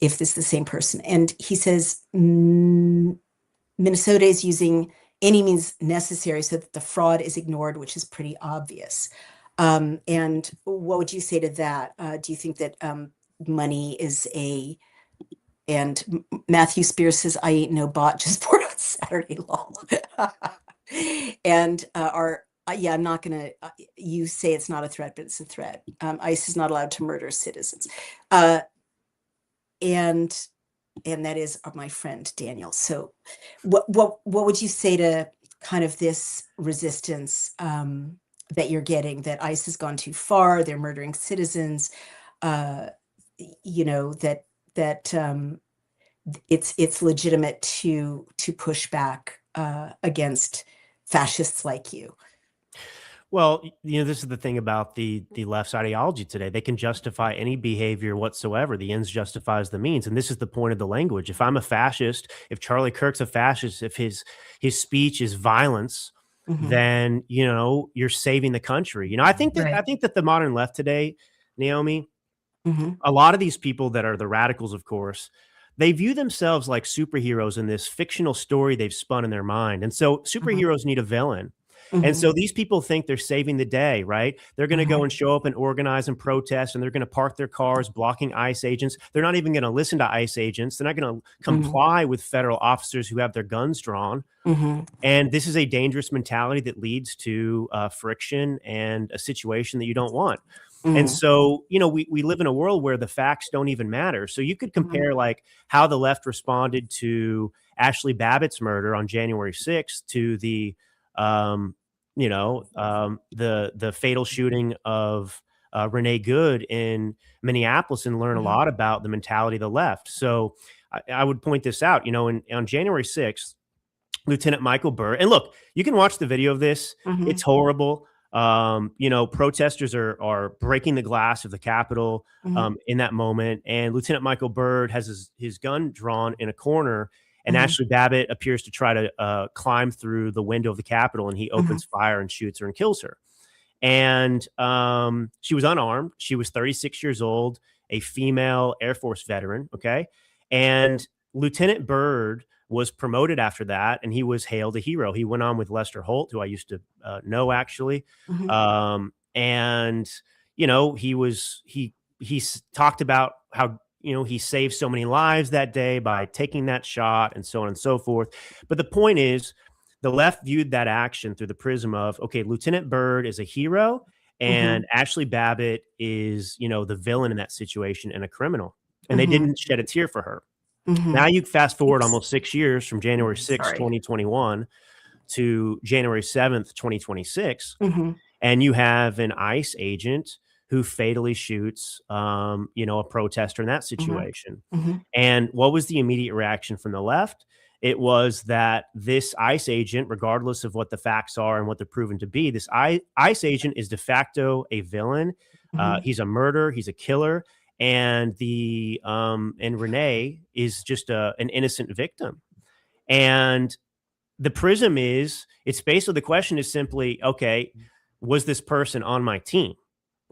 if this is the same person. And he says, Minnesota is using any means necessary so that the fraud is ignored, which is pretty obvious. And what would you say to that? Do you think that money is and Matthew Spears says, I ain't no bot, just bored on Saturday, lol. And I'm not going to, you say it's not a threat, but it's a threat. ICE is not allowed to murder citizens. And that is my friend, Daniel. So what would you say to kind of this resistance that you're getting, that ICE has gone too far, they're murdering citizens, that it's legitimate to push back against fascists like you? Well, this is the thing about the left's ideology today. They can justify any behavior whatsoever. The ends justifies the means. And this is the point of the language. If I'm a fascist, if Charlie Kirk's a fascist, if his speech is violence, then, you're saving the country. I think that the modern left today, Naomi, a lot of these people that are the radicals, of course, they view themselves like superheroes in this fictional story they've spun in their mind. And so superheroes need a villain. And Mhm. so these people think they're saving the day, right? They're going to go Mhm. and show up and organize and protest, and they're going to park their cars blocking ICE agents. They're not even going to listen to ICE agents. They're not going to Mhm. comply with federal officers who have their guns drawn. Mhm. And this is a dangerous mentality that leads to friction and a situation that you don't want. And Mhm. so, we live in a world where the facts don't even matter. So you could Mhm. compare like how the left responded to Ashley Babbitt's murder on January 6th to um, the fatal shooting of Renee Good in Minneapolis and learn a Mhm. lot about the mentality of the left. So I would point this out, on January 6th, Lieutenant Michael Byrd. And look, you can watch the video of this. It's Mhm. horrible. Protesters are breaking the glass of the Capitol Mhm. in that moment. And Lieutenant Michael Byrd has his gun drawn in a corner. And Mhm. Ashley Babbitt appears to try to climb through the window of the Capitol, and he Mhm. opens fire and shoots her and kills her. And she was unarmed. She was 36 years old, a female Air Force veteran. Okay. And Lieutenant Byrd was promoted after that, and he was hailed a hero. He went on with Lester Holt, who I used to know actually. Mhm. And he talked about how he saved so many lives that day by taking that shot and so on and so forth. But the point is, the left viewed that action through the prism of, okay, Lieutenant Byrd is a hero and Mhm. Ashley Babbitt is, the villain in that situation and a criminal. And they Mhm. didn't shed a tear for her. Now Mhm. you fast forward It's almost 6 years from January 6th, sorry. 2021 to January 7th, 2026, Mhm. and you have an ICE agent who fatally shoots, a protester in that Mhm. situation. Mhm. And what was the immediate reaction from the left? It was that this ICE agent, regardless of what the facts are and what they're proven to be, this ICE agent is de facto a villain. Mhm. He's a murderer. He's a killer, and and Renee is just an innocent victim. And the prism is, it's basically, the question is simply, okay, was this person on my team,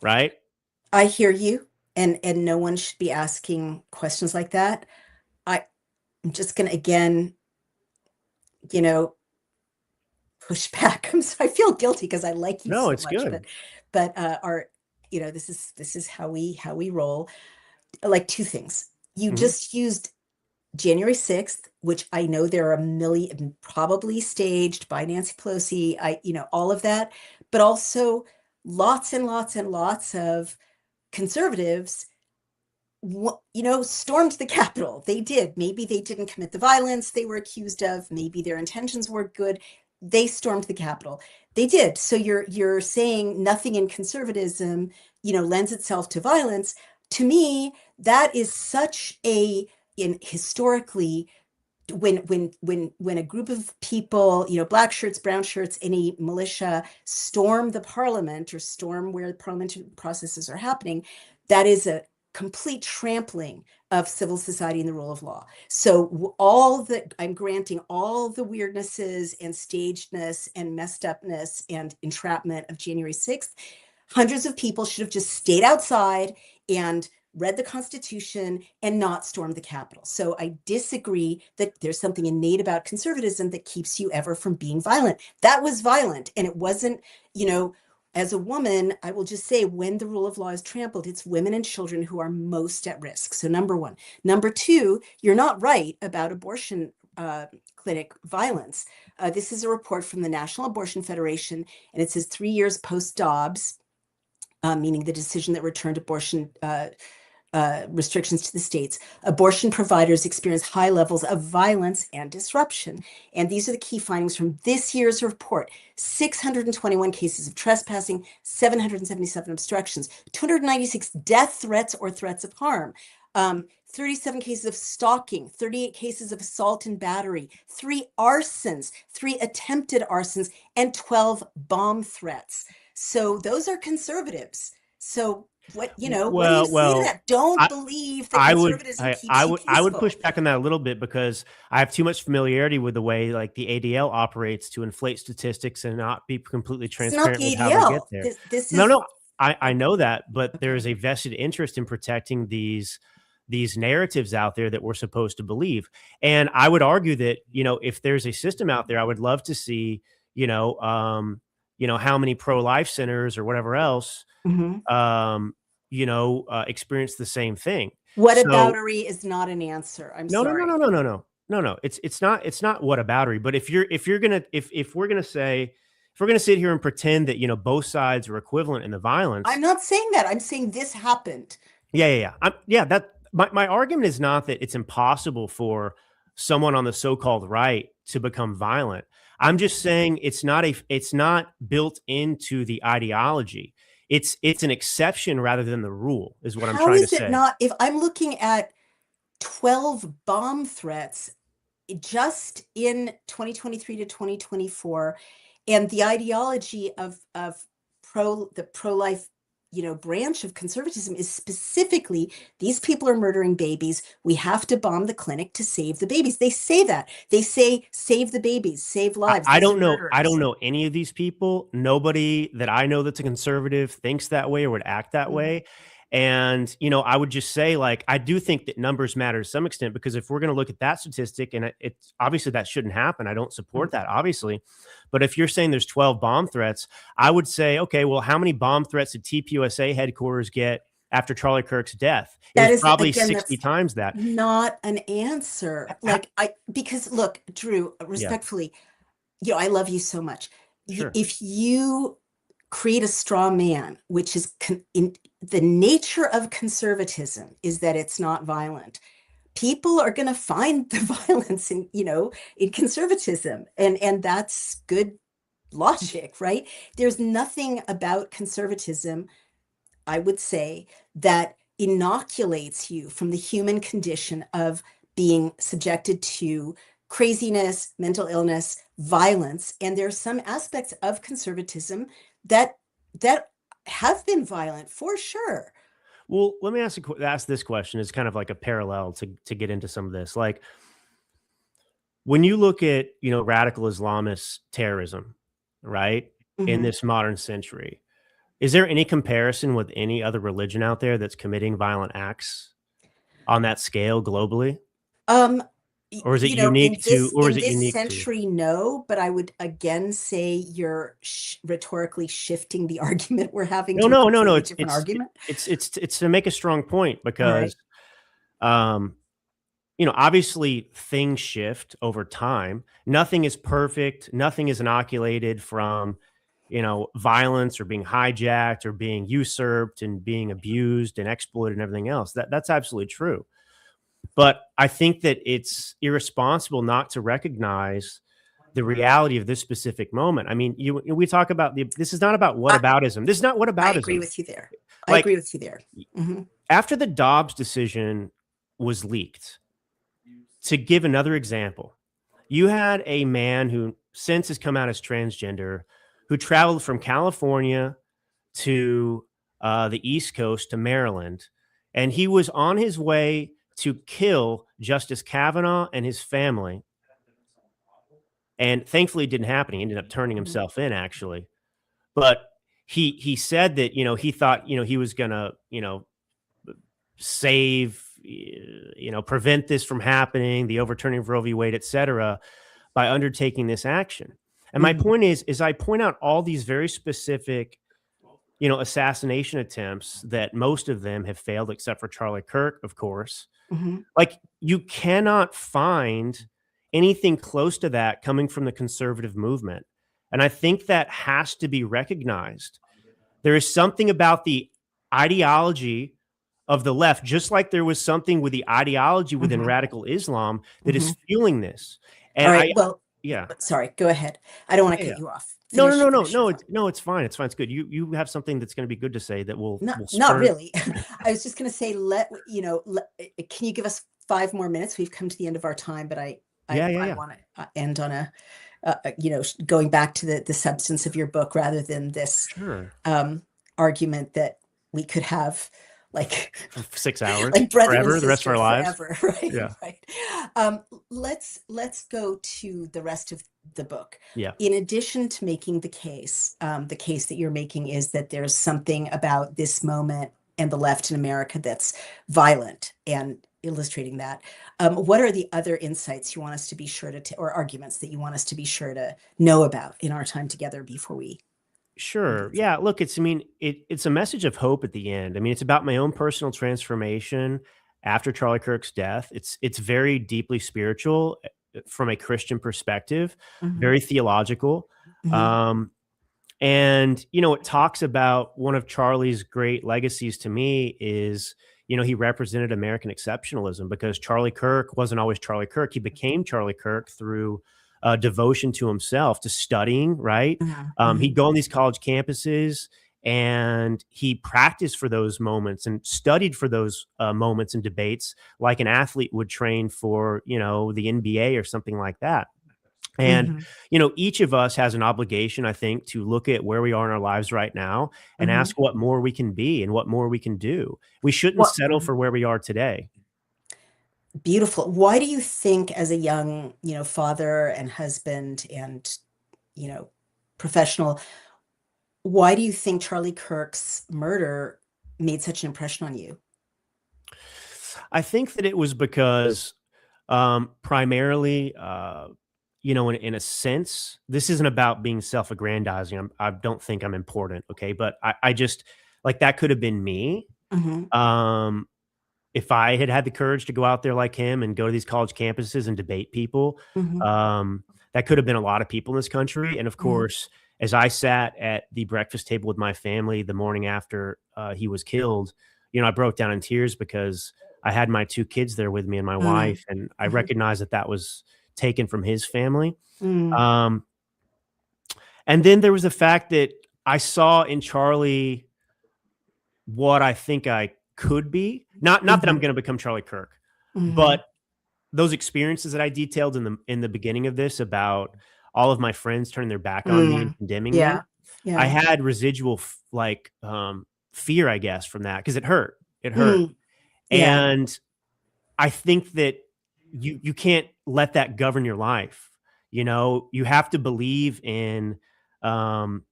right? I hear you, and no one should be asking questions like that. I'm just gonna again, you know, push back. I feel guilty because I like you No, so it's much, good. but our, this is how we roll. Like two things. You Mhm. just used January 6th, which I know there are a million probably staged by Nancy Pelosi, all of that, but also lots and lots and lots of conservatives stormed the Capitol. They did. Maybe they didn't commit the violence they were accused of. Maybe their intentions were good. They stormed the Capitol. They did. So you're saying nothing in conservatism, lends itself to violence. To me, that is such a in historically when a group of people, black shirts, brown shirts, any militia storm the parliament or storm where parliamentary processes are happening, that is a complete trampling of civil society and the rule of law. So all that I'm granting all the weirdnesses and stagedness and messed upness and entrapment of January 6th, hundreds of people should have just stayed outside and read the Constitution and not stormed the Capitol. So I disagree that there's something innate about conservatism that keeps you ever from being violent. That was violent, and it wasn't, you know, as a woman, I will just say when the rule of law is trampled, it's women and children who are most at risk. So, number one. Number two, you're not right about abortion clinic violence. This is a report from the National Abortion Federation, and it says 3 years post Dobbs, meaning the decision that returned abortion restrictions to the states, abortion providers experience high levels of violence and disruption. And these are the key findings from this year's report: 621 cases of trespassing, 777 obstructions, 296 death threats or threats of harm. 37 cases of stalking, 38 cases of assault and battery, 3 arsons, 3 attempted arsons, and 12 bomb threats. So those are conservatives. So what do you say to Well, that? Don't I believe that I would conservatism I keeps I you would I would push peaceful. back on that a little bit because I have too much familiarity with the way like the ADL operates to inflate statistics and not be completely It's not transparent the with how they get ADL. there. This No, is no, I know that, but there is okay. a vested interest in protecting these narratives out there that we're supposed to believe. And I would argue that, if there's a system out there, I would love to see, how many pro-life centers or whatever else, Mhm. experience the same thing. So Whataboutery is not an answer. I'm no, no, no, sorry. no, no, no, no, no, no. It's not whataboutery. But if we're gonna say, if we're gonna sit here and pretend that both sides are equivalent in the I'm violence, not saying that. I'm saying this happened. yeah. That my argument is not that it's impossible for someone on the so-called right to become violent. I'm just saying it's not built into the ideology. It's an exception rather than the rule, is what I'm How trying to is it say. not? If I'm looking at 12 bomb threats just in 2023 to 2024, and the ideology of the pro-life branch of conservatism is specifically these people are murdering babies. We have to bomb the clinic to save the babies. They say that. They say save the babies, save lives. I These are don't know. I don't murderers. know any of these people. Nobody that I know that's a conservative thinks that way or would act that Mhm. way. And I would just say, like, I do think that numbers matter to some extent, because if we're going to look at that statistic, and it's obviously that shouldn't happen. I don't support that, obviously. But if you're saying there's 12 bomb threats, I would say, okay, well, how many bomb threats did TPUSA headquarters get after Charlie Kirk's death? It That was is, probably again, 60 that's times that. not an answer. Because look, Drew, Yeah, respectfully, I love you so much. sure. If you create a straw man, which is in the nature of conservatism, is that it's not violent. People are going to find the violence in conservatism, and that's good logic, right? There's nothing about conservatism, I would say, that inoculates you from the human condition of being subjected to craziness, mental illness, violence. And there are some aspects of conservatism that have been violent for sure. Well, let me ask this question. It's kind of like a parallel to get into some of this. Like, when you look at radical Islamist terrorism, right, in Mhm. this modern century, is there any comparison with any other religion out there that's committing violent acts on that scale globally, Um, or is it unique to, in this century, no, but I would again say you're rhetorically shifting the argument we're having No, to a no, no, no. completely It's different it's argument. it's to make a strong point, All right. because um obviously things shift over time. Nothing is perfect. Nothing is inoculated from, violence or being hijacked or being usurped and being abused and exploited and everything else. That's absolutely true. But I think that it's irresponsible not to recognize the reality of this specific moment. I mean, we talk about this is not about I, whataboutism. This is not I agree whataboutism. with you there. I Like, agree with you there. Hmm. after the Dobbs decision was leaked, to give another example, you had a man who since has come out as transgender, who traveled from California to the East Coast to Maryland, and he was on his way to kill Justice Kavanaugh and his family. And thankfully, it didn't happen. He ended up turning Hmm. himself in, actually. But he said that he thought he was gonna save, prevent this from happening, the overturning of Roe v. Wade, et cetera, by undertaking this action. And my Hmm. point is I point out all these very specific, assassination attempts that most of them have failed, except for Charlie Kirk, of course. Hmm. Like, you cannot find anything close to that coming from the conservative movement. And I think that has to be recognized. There is something about the ideology of the left, just like there was something with the ideology within Hmm. radical Islam that Hmm. is fueling this. All And right. Well, yeah, sorry, go ahead. I don't want to yeah, cut you off. no, no, no, no, Finish your no, thought. no. It's fine. It's fine. It's good. You have something that's going to be good to say that will Not spur. really. I was just going to say, can you give us 5 more minutes? We've come to the end of our time, but Yeah, yeah, I yeah. want to end on going back to the substance of your book rather than this Sure. argument that we could have like For 6 hours, like brother and forever, the rest of sister our lives. forever, right? Yeah, Right. Let's go to the rest of the book. yeah. In addition to making the case that you're making is that there's something about this moment and the left in America that's violent, and illustrating that. What are the other insights you want us to be sure to, or arguments that you want us to be sure to know about in our time together before we Sure. get Yeah. Look, I mean, it's a message of hope at the end. I mean, it's about my own personal transformation after Charlie Kirk's death. It's very deeply spiritual from a Christian perspective, Mhm, very theological. mhm, Um, and, it talks about one of Charlie's great legacies to me is, he represented American exceptionalism because Charlie Kirk wasn't always Charlie Kirk. He became Charlie Kirk through devotion to himself, to studying, right? mhm, He'd mhm, go on these college campuses and he practiced for those moments and studied for those moments and debates like an athlete would train for, the NBA or something like that. And, mhm, each of us has an obligation, I think, to look at where we are in our lives right now and mhm. ask what more we can be and what more we can do. We shouldn't Well, settle for where we are today. beautiful. Why do you think, as a young, father and husband and, you know, professional, why do you think Charlie Kirk's murder made such an impression on you? I think that it was because primarily, in a sense, this isn't about being self-aggrandizing. I don't think I'm important. Okay. But I just like that could have been me. Mhm, Um, if I had had the courage to go out there like him and go to these college campuses and debate people, mhm, um, that could have been a lot of people in this country. And of mhm, course, as I sat at the breakfast table with my family the morning after he was killed, I broke down in tears because I had my 2 kids there with me and my mm, wife, and I mhm, recognized that that was taken from his family. mm, Um, and then there was the fact that I saw in Charlie what I think I could be. Not that I'm mhm, gonna become Charlie Kirk, mhm, but those experiences that I detailed in the beginning of this about all of my friends turning their back on me and mm. condemning me, Yeah, I yeah. had residual fear, I guess, from that because it hurt. It hurt. Mm, yeah. And I think that you can't let that govern your life. You have to believe in um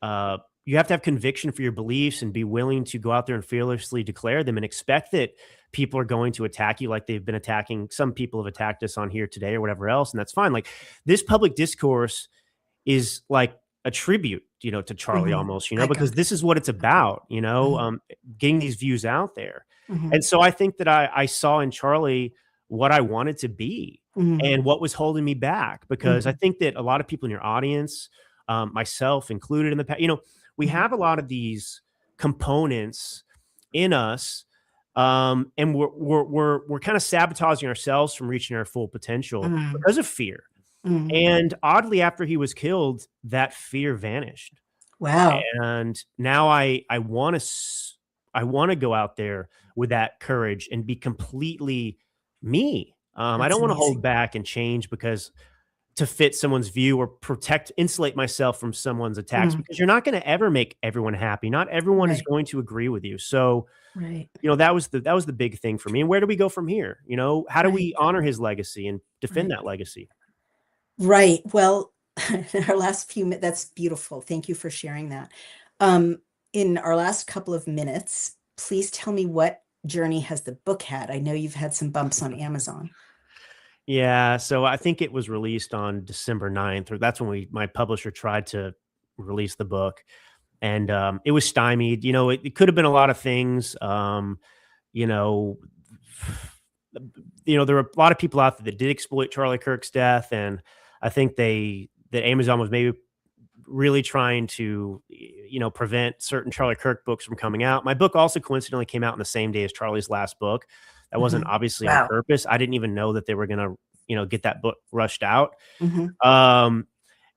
uh, you have to have conviction for your beliefs and be willing to go out there and fearlessly declare them and expect that people are going to attack you like they've been attacking. Some people have attacked us on here today or whatever else, and that's fine. Like this public discourse is like a tribute, to Charlie Mhm. almost, I because got this is what it's about, Mhm, getting these views out there. And mhm, so I think that I saw in Charlie what I wanted to be mhm, and what was holding me back because I mhm, think that a lot of people in your audience, myself included in the past, we mhm, have a lot of these components in us, and we're kind of sabotaging ourselves from reaching our full potential mhm, because of fear. mhm. And oddly, after he was killed, that fear vanished. Wow, And now I want to go out there with that courage and be completely me. I that's don't want to hold amazing. back and change because to fit someone's view or insulate myself from someone's attacks Mm, because you're not going to ever make everyone happy. Not everyone is right, going to agree with you. So, right, that was the big thing for me. And where do we go from here? How do right, we honor his legacy and defend right, that legacy? right. Well, in our last few minutes, that's beautiful. Thank you for sharing that. Um, in our last couple of minutes, please tell me what journey has the book had? I know you've had some bumps on Amazon. Yeah, so I think it was released on December 9th, or that's when my publisher tried to release the book, and it was stymied. It could have been a lot of things. You know, there were a lot of people out there that did exploit Charlie Kirk's death, and I think that Amazon was maybe really trying to, prevent certain Charlie Kirk books from coming out. My book also coincidentally came out on the same day as Charlie's last book. That wasn't Mhm. obviously on Wow. purpose. I didn't even know that they were gonna, get that book rushed out. Mhm, Um,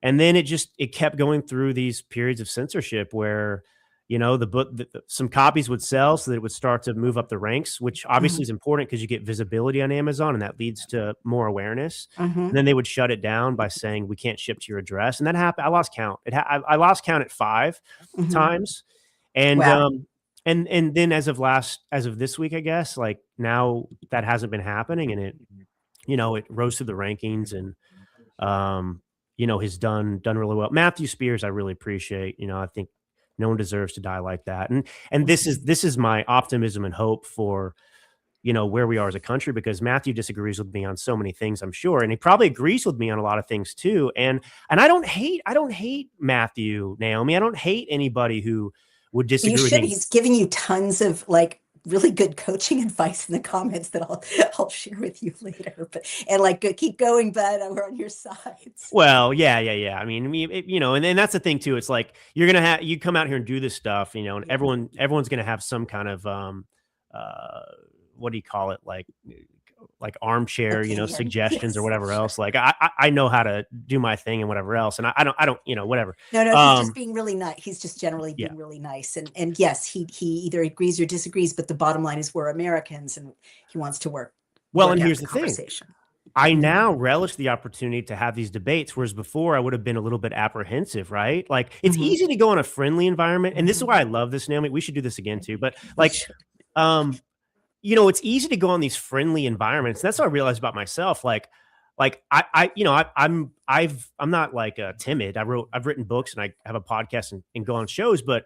and then it kept going through these periods of censorship where, the book, some copies would sell so that it would start to move up the ranks, which obviously mhm, is important because you get visibility on Amazon and that leads to more awareness. And mhm, then they would shut it down by saying we can't ship to your address, and that happened. I lost count. I lost count at 5 mhm. times, and Wow. and then as of this week, I guess like now that hasn't been happening, and it rose through the rankings and um, has done really well. Matthew Spears, I really appreciate. I think no one deserves to die like that. And this is my optimism and hope for where we are as a country, because Matthew disagrees with me on so many things, I'm sure, and he probably agrees with me on a lot of things too. And I don't hate Matthew, Naomi. I don't hate anybody who would You disagree with should. me. He's giving you tons of like really good coaching advice in the comments that I'll share with you later. But and like keep going, bud. We're on your sides. Well, yeah. I mean, and that's the thing too. It's like you come out here and do this stuff, and Yeah. everyone's gonna have some kind of uh, what do you call it, like armchair, Opinion. suggestions or Yes, whatever sure. else. Like I know how to do my thing and whatever else, and I don't whatever. No, he's just being really nice. He's just generally Yeah. being really nice. And yes, he either agrees or disagrees, but the bottom line is we're Americans and he wants to work Well, and out here's the the thing. conversation. I now relish the opportunity to have these debates, whereas before I would have been a little bit apprehensive, right? Like it's Mhm. easy to go in a friendly environment, and this is Mhm. why I love this, Naomi. We should do this again too. But We like, should. it's easy to go on these friendly environments. That's what I realized about myself. I'm not like timid. I've written books and I have a podcast and go on shows, but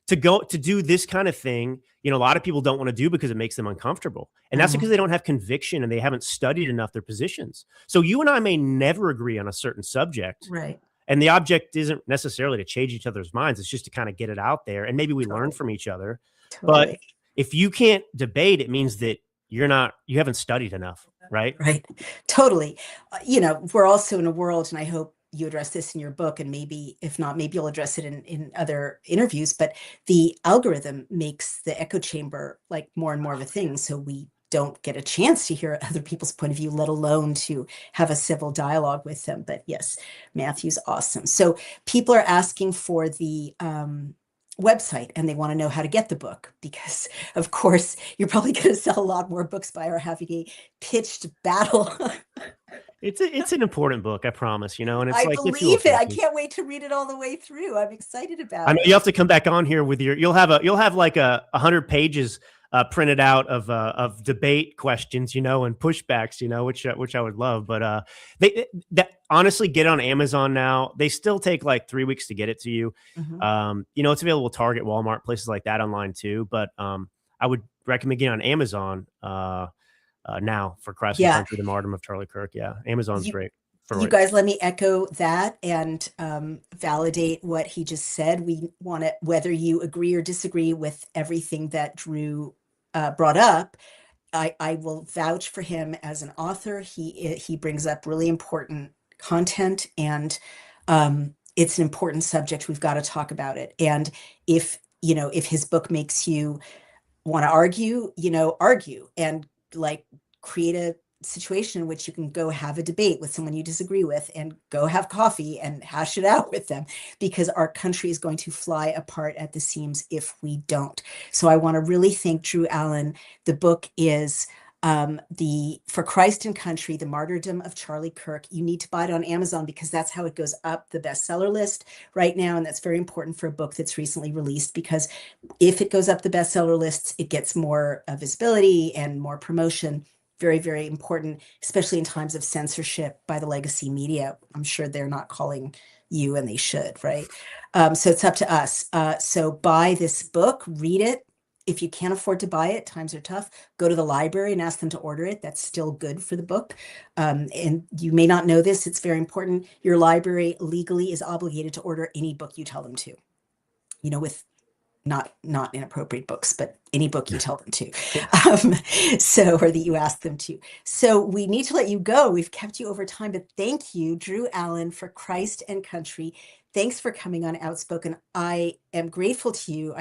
to do this kind of thing, a lot of people don't want to do because it makes them uncomfortable. And that's because they don't have conviction and they haven't studied enough their positions. So you and I may never agree on a certain subject. Right. And the object isn't necessarily to change each other's minds. It's just to kind of get it out there. And maybe we learn from each other. Totally. But if you can't debate, it means that you haven't studied enough. Right. Right. Totally. We're also in a world, and I hope you address this in your book, and maybe if not, maybe you'll address it in other interviews, but the algorithm makes the echo chamber like more and more of a thing. So we don't get a chance to hear other people's point of view, let alone to have a civil dialogue with them. But yes, Matthew's awesome. So people are asking for the website and they want to know how to get the book, because of course you're probably going to sell a lot more books by our having a pitched battle. It's an important book, I promise, and it's I like believe it. I can't wait to read it all the way through. I'm excited about I know it. you have to come back on here with you'll have like 100 pages printed out of debate questions, and pushbacks, which I would love. But that honestly, get on Amazon now. They still take like 3 weeks to get it to you. It's available at Target, Walmart, places like that online too. But I would recommend getting on Amazon now for Christ and Country, the Martyrdom of Charlie Kirk. Yeah, Amazon's great. You guys, let me echo that and validate what he just said. We want to, whether you agree or disagree with everything that Drew brought up, I will vouch for him as an author. He brings up really important content, and it's an important subject. We've got to talk about it. And if his book makes you want to argue, argue and like create a situation in which you can go have a debate with someone you disagree with and go have coffee and hash it out with them, because our country is going to fly apart at the seams if we don't. So I want to really thank Drew Allen. The book is For Christ and Country, the Martyrdom of Charlie Kirk. You need to buy it on Amazon because that's how it goes up the bestseller list right now. And that's very important for a book that's recently released, because if it goes up the bestseller lists, it gets more visibility and more promotion. Very, very important, especially in times of censorship by the legacy media. I'm sure they're not calling you, and they should, right? So it's up to us. So buy this book, read it. If you can't afford to buy it, times are tough, go to the library and ask them to order it. That's still good for the book. And you may not know this, it's very important. Your library legally is obligated to order any book you tell them to, with not inappropriate books, but any book you tell them to. Or that you ask them to. So we need to let you go. We've kept you over time, but thank you, Drew Allen, For Christ and Country. Thanks for coming on Outspoken. I am grateful to you.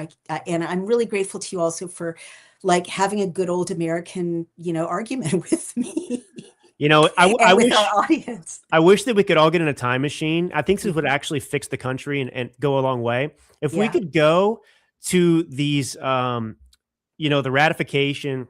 And I'm really grateful to you also for like having a good old American, argument with me. I with wish our audience. I wish that we could all get in a time machine. I think this would actually fix the country and go a long way. If we could go to these, the ratification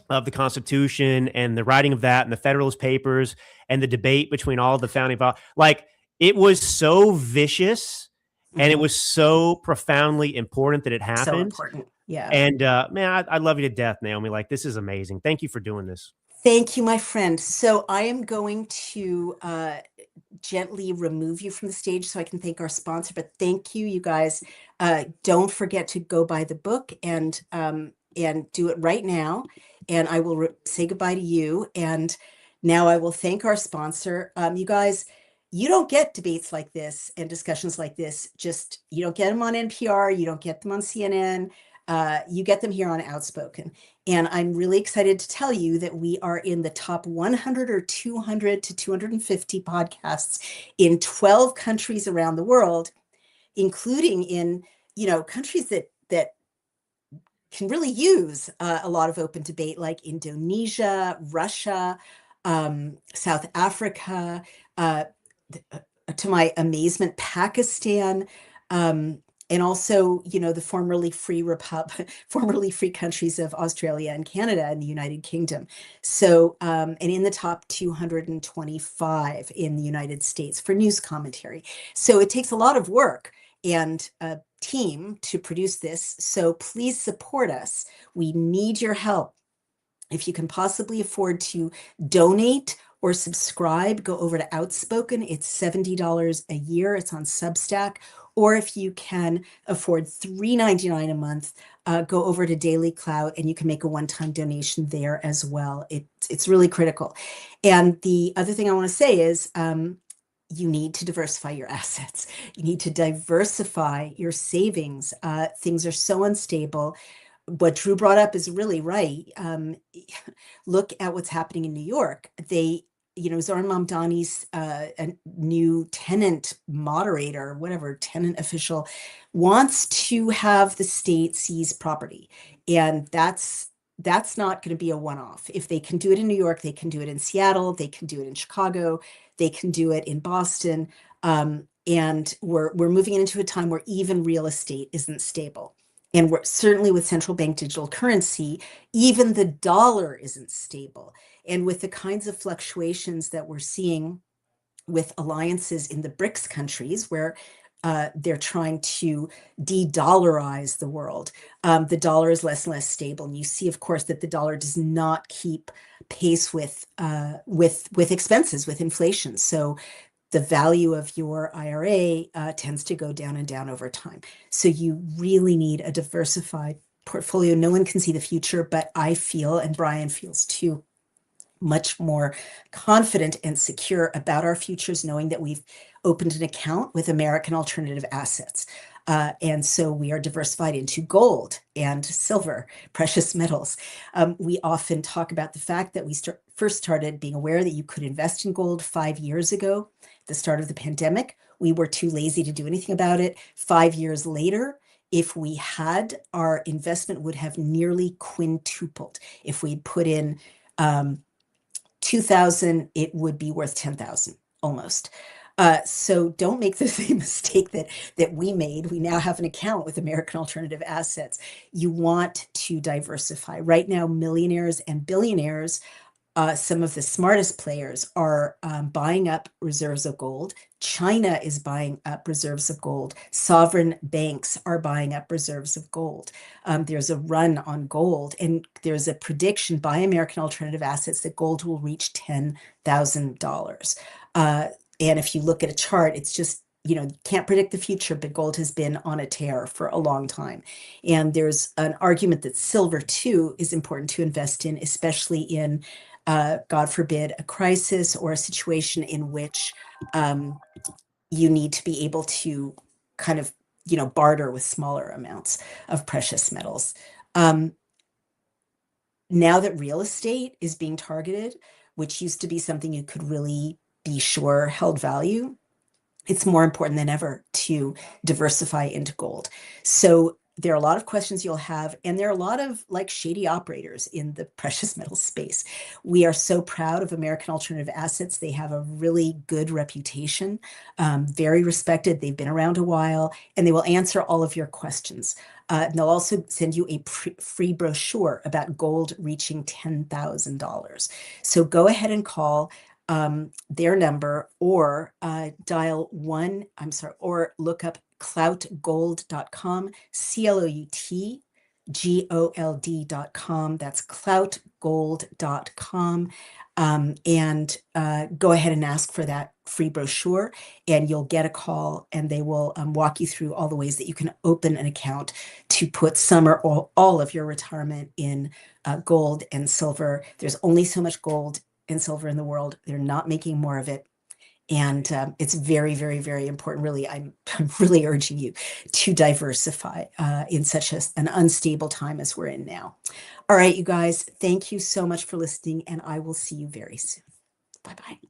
of the Constitution and the writing of that and the Federalist Papers and the debate between all the founding fathers, like it was so vicious and it was so profoundly important that it happened. So important. Yeah. And man, I love you to death, Naomi. Like, this is amazing. Thank you for doing this. Thank you, my friend. So I am going to gently remove you from the stage so I can thank our sponsor. But thank you, you guys. Don't forget to go buy the book and do it right now. and I will say goodbye to you. And now I will thank our sponsor. You guys, you don't get debates like this and discussions like this. Just, you don't get them on NPR. You don't get them on CNN. You get them here on Outspoken. And I'm really excited to tell you that we are in the top 100 or 200 to 250 podcasts in 12 countries around the world, including in, countries that can really use a lot of open debate, like Indonesia, Russia, South Africa, uh, to my amazement, Pakistan, and also, the formerly free countries of Australia and Canada and the United Kingdom. So, and in the top 225 in the United States for news commentary. So it takes a lot of work and a team to produce this. So please support us. We need your help. If you can possibly afford to donate or subscribe, go over to Outspoken. It's $70 a year. It's on Substack. Or if you can afford $3.99 a month, go over to Daily Clout and you can make a one-time donation there as well. It's really critical. And the other thing I want to say is, you need to diversify your assets. You need to diversify your savings. Things are so unstable. What Drew brought up is really right. Look at what's happening in New York. Zohran Mamdani's a new tenant moderator, whatever, tenant official, wants to have the state seize property. And that's not going to be a one-off. If they can do it in New York, they can do it in Seattle, they can do it in Chicago, they can do it in Boston. And we're moving into a time where even real estate isn't stable. And we're certainly with central bank digital currency, even the dollar isn't stable. And with the kinds of fluctuations that we're seeing with alliances in the BRICS countries, where they're trying to de-dollarize the world, the dollar is less and less stable. And you see, of course, that the dollar does not keep pace with expenses, with inflation. So the value of your IRA tends to go down and down over time. So you really need a diversified portfolio. No one can see the future, but I feel, and Brian feels too, much more confident and secure about our futures, knowing that we've opened an account with American Alternative Assets. And so we are diversified into gold and silver, precious metals. We often talk about the fact that we first started being aware that you could invest in gold 5 years ago, at the start of the pandemic. We were too lazy to do anything about it. 5 years later, if we had, our investment would have nearly quintupled. If we put in 2,000, it would be worth 10,000 almost. So don't make the same mistake that we made. We now have an account with American Alternative Assets. You want to diversify. Right now, millionaires and billionaires, some of the smartest players, are buying up reserves of gold. China is buying up reserves of gold. Sovereign banks are buying up reserves of gold. There's a run on gold, and there's a prediction by American Alternative Assets that gold will reach $10,000. And if you look at a chart, it's just, can't predict the future, but gold has been on a tear for a long time. And there's an argument that silver, too, is important to invest in, especially in, God forbid, a crisis or a situation in which you need to be able to kind of, barter with smaller amounts of precious metals. Now that real estate is being targeted, which used to be something you could really be sure held value, it's more important than ever to diversify into gold. So there are a lot of questions you'll have, and there are a lot of shady operators in the precious metal space. We are so proud of American Alternative Assets. They have a really good reputation, very respected. They've been around a while, and they will answer all of your questions. And they'll also send you a free brochure about gold reaching $10,000. So go ahead and call their number, or or look up cloutgold.com, CLOUT gold.com. That's cloutgold.com. And go ahead and ask for that free brochure, and you'll get a call, and they will walk you through all the ways that you can open an account to put some or all of your retirement in gold and silver. There's only so much gold and silver in the world. They're not making more of it. And it's very, very, very important. Really, I'm really urging you to diversify in such an unstable time as we're in now. All right, you guys, thank you so much for listening, and I will see you very soon. Bye-bye.